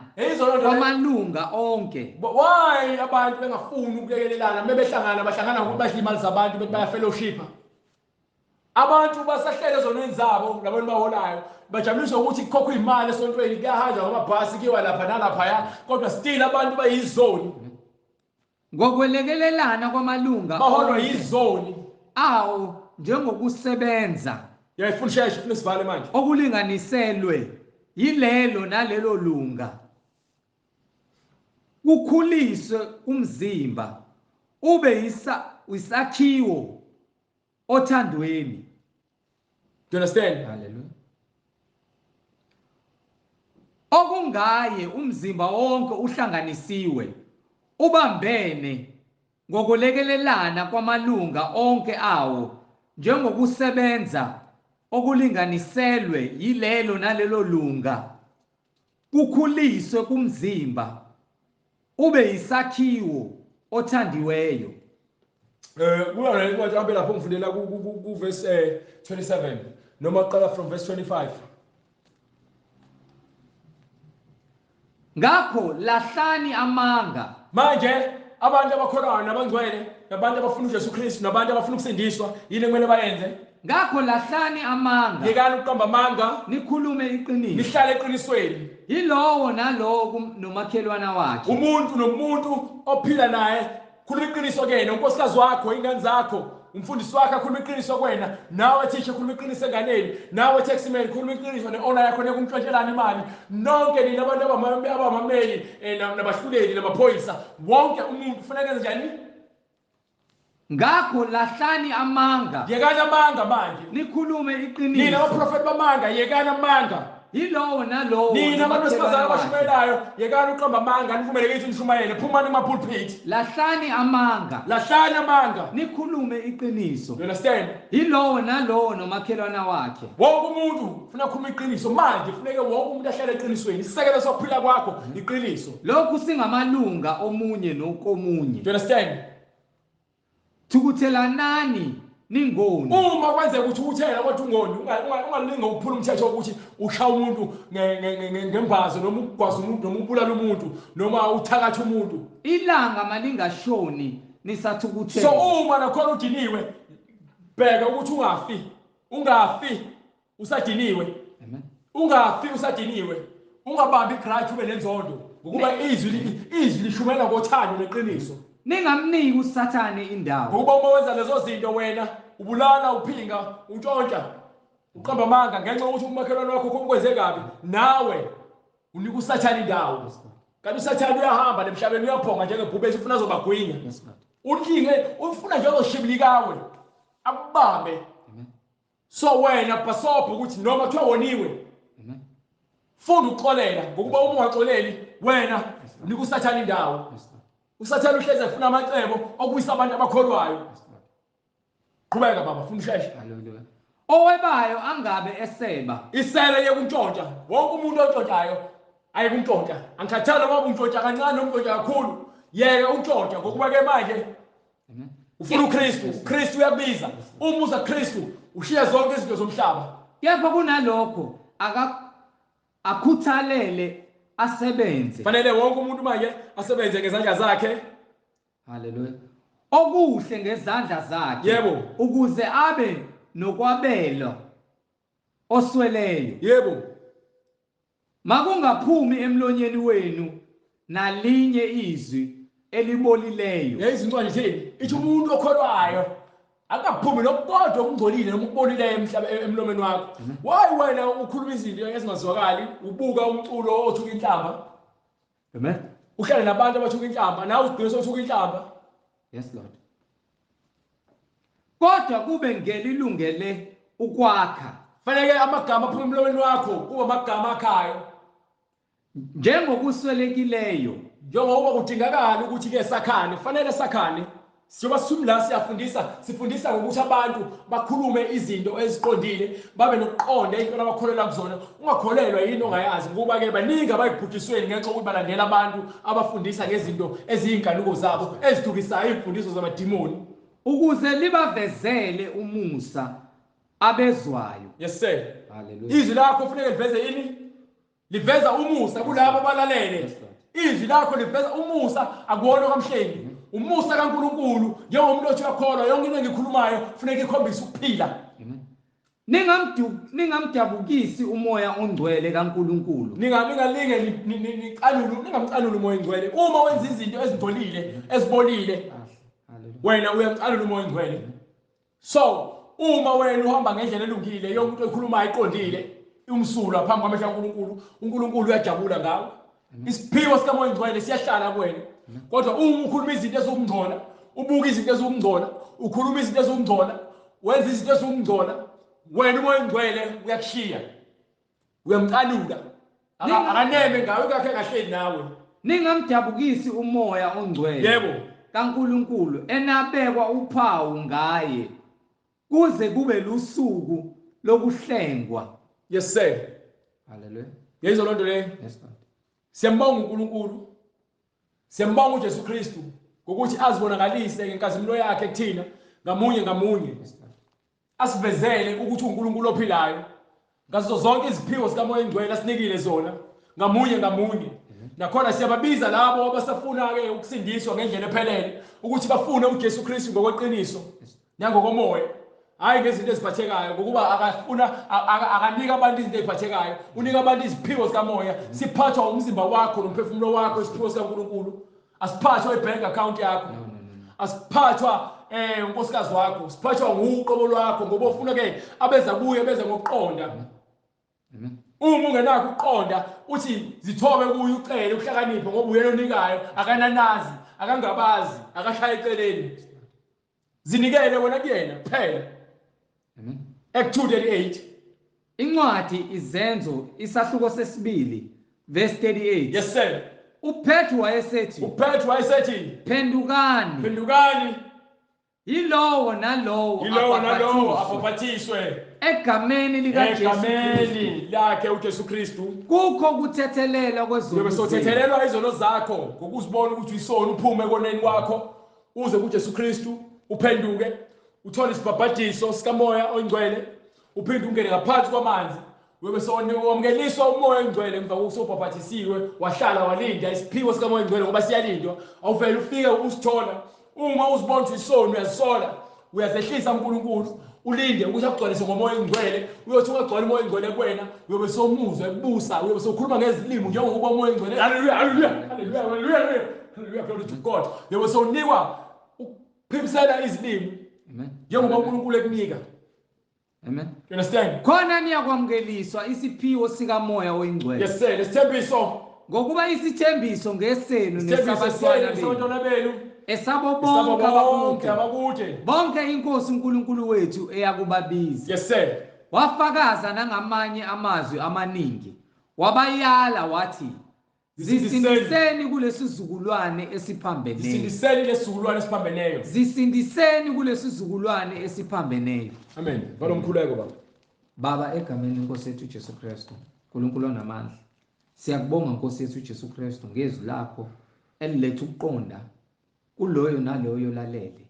kwamalunga onke. Why abantu bengafuni ukulekelelana mebehlangana bahlangana ukuthi badle imali zabantu bethi baya fellowship. Abantu basahlele ezonweni zabo labantu baholayo bajabuliswa ukuthi kukhokha imali esontweni kuyahanjwa ngamabhasi kuyiwa lapha nalapha kodwa still abantu bayizoni. Ngokulekelelana kwamalunga baholwa yizoni awo njengokusebenza. Yayifundisha ifuna sivale manje. Okulinganiselwe yilelo nalelo lunga. Kukhuliswe umzimba ube isakhiwo othandweni. Do you understand? Hallelujah. Okungaye umzimba wonke uhlanganisiwe ubambene ngokulekelelana kwamalunga onke awo njengokusebenza okulinganiselwe yilelo nalelo lunga. Kukhuliswe kumzimba ube isakhiwo othandiweyo. Kula incwadi abe lapho ngifundela ku verse 27 noma qala from verse 25. ngakho lahlani amanga manje abantu abakholwayo nabangcwele nabantu abafuna uJesu Kristu nabantu abafuna ukusindiswa yini kumele bayenze ngakho lahlani amanga yekani ukuqamba amanga nikhulume iqiniso nihlale eqinisweni yilowo nalowo nomakhelwana wakhe umuntu nomuntu ophila naye khuluma iqiniso kuyena unkosikazi wakho ingane zakho umfundisi wakho akhuluma iqiniso kuwena nawe teacher khuluma iqiniso enganeni nawe taxman khuluma iqiniso ne-owner yakho nekumntshontshelana imali nonke nina abantu abamameli nabahluleli namaphoyisa wonke umuntu kufanele enze njani ngakho lahlani amanga yekani amanga manje nikhulume nina iqiniso abaprofeti bamanga yekani amanga yilowo nalowo nina abantu besifazane nomakhelwane wakhe. abashumayelayo yekani uqamba amanga nivumeleke ithi nishumayele phumani kuma-pulpit lahlani amanga lahlani amanga nikhulume iqiniso you understand yilowo nalowo nomakhelwana wakhe wonke umuntu ufuna ukukhuluma iqiniso manje kufuneke wonke umuntu ahlale eqinisweni isisekelo sokuphila kwakho iqiniso lokhu singamalunga omunye nokomunye you understand thukuthelanani ningoni uma kwenzeka ukuthi uthela kodwa ungoni ungalinga ukuphula umthetho wokuthi ushaya umuntu ngembazo noma ukugwaza umuntu noma ubulala umuntu noma uthakatha umuntu ilanga malingashoni nisathukuthela so uma nakhona udiniwe bheka ukuthi ungafi usadiniwe amen ungafi usadiniwe ungabambi igrudge ube nenzondo ngokuba izwi lishumela ngothando neqiniso ningamniki usathane indawo ngokuba uma wenza lezo zinto wena ubulala uphinga untshontsha uqamba amanga ngenxa yokuthi umakhelwane wakho ukwenze kabi nawe unika usathane indawo kanti usathane uyahamba nemhlabeni uyaphonga njengebhubesi ufuna azobagwinya ulinge ufuna nje uzoshibilikawe akubambe so wena bhasobho ukuthi noma kuthiwa woniwe funda ukuxolela ngokuba uma ungaxoleli wena unika usathane indawo usathane uhleze ufuna amacebo okubuyisa abantu abakholwayo qhubeka baba funda usheshe haleluya owebayo angabe eseba isele yekuntshontsha wonke umuntu ontshontshayo ayekuntshontsha angikhathali ngoba untshontsha kancane noma untshontsha kakhulu yeke untshontsha ngokuba ke manje ufuna uKristu uKristu uyakubiza uma uza kuKristu ushiya zonke izinto zomhlaba kepha kunalokho akhuthalele asebenze fanele wonke umuntu manje asebenze ngezandla zakhe haleluya okuhle ngezandla zakhe yebo ukuze abe nokwabela osweleyo yebo makungaphumi emlonyeni wenu nalinye izwi elibolileyo yezincwadi thini ithi umuntu okholwayo akaphumi nokukodwa okungcolile noma ukubolileyo emlomeni wakho wayi wena ukhuluma izinto ezingazwakali ubuka umculo othuka inhlamba amen uhlale nabantu abathuka inhlamba nawe ugcine sothuka inhlamba yes lord kodwa kube ngelilungele ukwakha fanele amagama aphuma emlomeni wakho kuba amagama akhayo njengokuswelekileyo njengoba kudingakala ukuthi ke sakhane fanele sakhane siyoba sumla sifundisa ngokuthi abantu bakhulume izinto eziqondile babe nokuqonda into abakholela kuzona ungakholelwa yini ongayazi ngoba ke baningi abayibhujisweni ngenxa yokuthi balandela abantu abafundisa ngezinto eziyinkanuko zabo ezithukisayo imfundiso zamadimoni ukuze libavezele umusa abezwayo yes sir haleluya izwi lakho kufanele liveze yini liveza umusa kulabo abalalele izwi lakho liveza umusa akuwona kamhlengi umusa kaNkulunkulu njengomuntu othi uyakholwa yonke into engikhulumayo kufanele ikhombise ukuphila ningamdabukisi umoya ongcwele kaNkulunkulu ningalinge ningamcanuli umoya ongcwele uma wenza izinto ezingcolile ezibolile wena uyamcanula umoya ongcwele so uma wena uhamba ngendlela elungile yonke into ekhulumayo iqondile umsulwa phambi kwamehlo kaNkulunkulu uNkulunkulu uyajabula ngawe isiphiwo sikamoya ongcwele siyahlala kuwena kodwa uma ukhuluma izinto ezokungcola ubuka izinto ezokungcola ukhuluma izinto ezokungcola wenza izinto ezokungcola wena umoya ongcwele uyakushiya uyamcanula akaneme ngawe kakhe kahleli nawe ningamdabukisi umoya ongcwele yebo kaNkulunkulu enabekwa uphawu ngaye kuze kube lusuku lokuhlengwa yes sir haleluya yezwa lonto le yes lord siyambonga uNkulunkulu siyambonga uJesu Kristu ngokuthi azibonakalise ngenkazimulo yakhe kuthina ngamunye ngamunye asivezele ukuthi uNkulunkulu ophilayo ngazo zonke iziphiwo zikamoya ongcwele asinikile zona ngamunye ngamunye nakhona siyababiza labo abasafuna ke ukusindiswa ngendlela ephelele ukuthi bafune uJesu Kristu ngokweqiniso nangokomoya, hayi ngezinto eziphathekayo, ngokuba akafuna akanika abantu izinto eziphathekayo, unika abantu iziphiwo zikamoya. Siphathwa umzimba wakho nomphefumulo wakho, isiphiwo sikaNkulunkulu. Asiphathwa ibank account yakho, asiphathwa unkosikazi wakho, siphathwa nguqobo lwakho, ngoba ufuna ke abeza kuye beza ngokuqonda. Uma ungenakho ukuqonda uthi zithobe kuye ucele uhlakaniphe, ngoba uyena onikayo, akananazi, akangabazi, akahlala eceleni. Zinikele wena kuyena kuphela. Act 2:38. Incwadi Izenzo isahluko sesibili verse 38. Yes sir. uPetru wayesethi phendukani, phendukani, yilowo nalowo abhaphathiswe egameni likaJesu egameni lakhe uJesu Kristu. Kukho kuthethelela kwezono. Uyobe sothethelelwa izono zakho ngokuzibona ukuthi uyisona, uphume ekoneni kwakho uze kuJesu Kristu, uphenduke, uthole isibhabhadiso sikamoya oyingcwele, uphinde ungene ngaphansi kwamanzi. Uyobe sowamukeliswa umoya oyingcwele emva kokusobhabhathisiwe, wahlala walinda isiphiwo sikamoya oyingcwele, ngoba siyalindwa. Awuvele ufike usithola. Uma uzibona ukuthi uyisona, uyazisola, uyazehlisa uNkulunkulu, ulinde ukuthi akugcwalise ngomoya oyingcwele. Uyothi ungagcwala umoya oyingcwele kuwena, uyobe somuzwa ebusa, uyobe sokhuluma ngezilimi njengoba umoya oyingcwele. Hallelujah, hallelujah, hallelujah, hallelujah, hallelujah, glory to God. Uyobe sonikwa ukuphimisela izilimi njengoba uNkulunkulu ekunika. Amen. You understand? Khona niyakwamukeliswa isiphiwo sikamoya oyingcwele. Yes sir, lesithembiso. Ngokuba isithembiso ngesenu nesabantwana benu, esabo bonke abakude, bonke inkosi uNkulunkulu wethu eyakubabiza. Yes sir. Wafakaza nangamanye amazwi amaningi, wabayala wathi, zisindiseni kulesizukulwane esiphambeneyo. Zisindiseni lesizukulwane esiphambeneyo. Zisindiseni kulesizukulwane esiphambeneyo. Amen. Balo mkhuleko baba. Baba, egameni lenkosi yethu Jesu Kristu, uNkulunkulu onamandla, siyakubonga Nkosi yethu Jesu Kristu ngezwi lakho eliletha ukuqonda kuloyo naloyo lalele,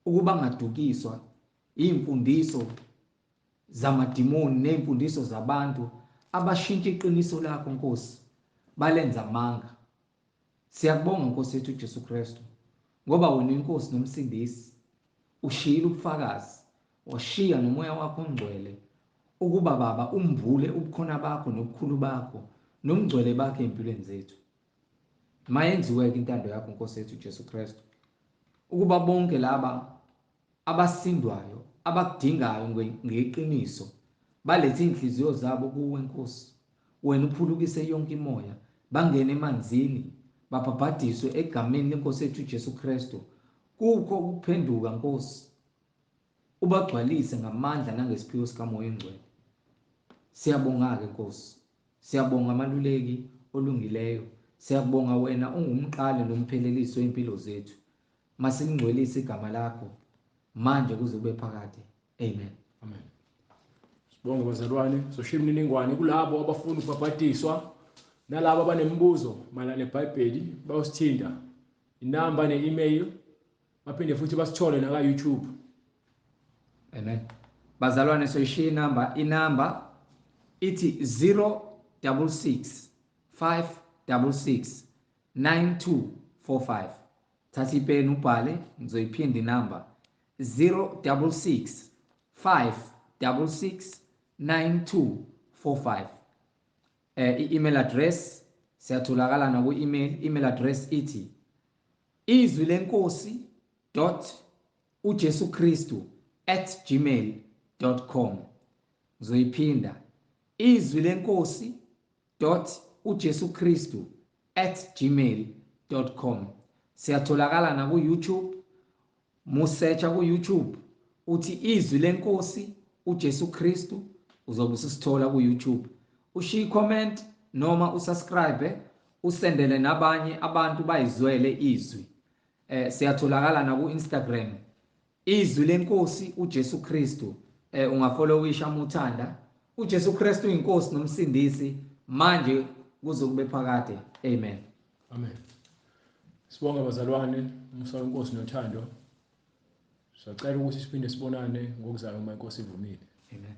ukuba ngadukiswa imfundiso zamadimoni nemfundiso zabantu abashintsha iqiniso lakho Nkosi, balenza amanga. Siyakubonga Nkosi yethu Jesu Kristu ngoba wena inkosi nomsindisi ushila ubufakazi, washiya nomoya wakho ongcwele ukuba Baba umvule ubukhona bakho nobukhulu bakho nomngcwele bakhe empilweni zethu. Mayenziwe intando yakho Nkosi yethu Jesu Kristu, ukuba bonke laba abasindwayo abakudingayo ngeqiniso balethe inhliziyo zabo kuwe Nkosi. Wena uphulukise yonke imoya, bangene emanzini, babhabhadiswe egameni lenkosi yethu Jesu Kristu. Kukho ukuphenduka Nkosi, ubagcwalise ngamandla nangesiphiwo sikamoya oyingcwele. Siyabonga ke Nkosi, siyabonga amaluleki olungileyo, siyabonga wena ungumqali nomphelelisi wempilo zethu. Masingcwelise igama lakho manje kuze kube phakade. Amen. Amen. Sibonge bazalwane, soshaya imininingwane kulabo abafuna ukubhabhadiswa nalabo abanemibuzo mayelana neBhayibheli, bayosithinta inamba ne-email, baphinde futhi basithole na YouTube. Amen. Bazalwane, soyishiya inamba ithi 066 566 9245. Thatha ipeni ubhale, ngizoyiphinda inamba 066 566 9245. I-email address siyatholakala na ku-email address ithi izwilenkosi.ujesukristu@gmail.com. Ngizoyiphinda izwilenkosi.ujesukristu@gmail.com. Siyatholakala na ku-YouTube, musearcha ku-YouTube uthi izwi lenkosi uJesu Kristu, uzobe usithola ku-YouTube. Ushiya comment noma usubscribe, usendele nabanye abantu bayizwele izwi. Siyatholakala na ku-Instagram izwi lenkosi uJesu Kristu. Ungafollowisha umuthanda. uJesu Kristu inkosi nomsindisi manje kuze kube phakade. Amen. Amen. Sibonga bazalwane, umsala inkosi nothando. Siyacela ukuthi siphinde sibonane ngokuzayo uma inkosi ivumile. Amen.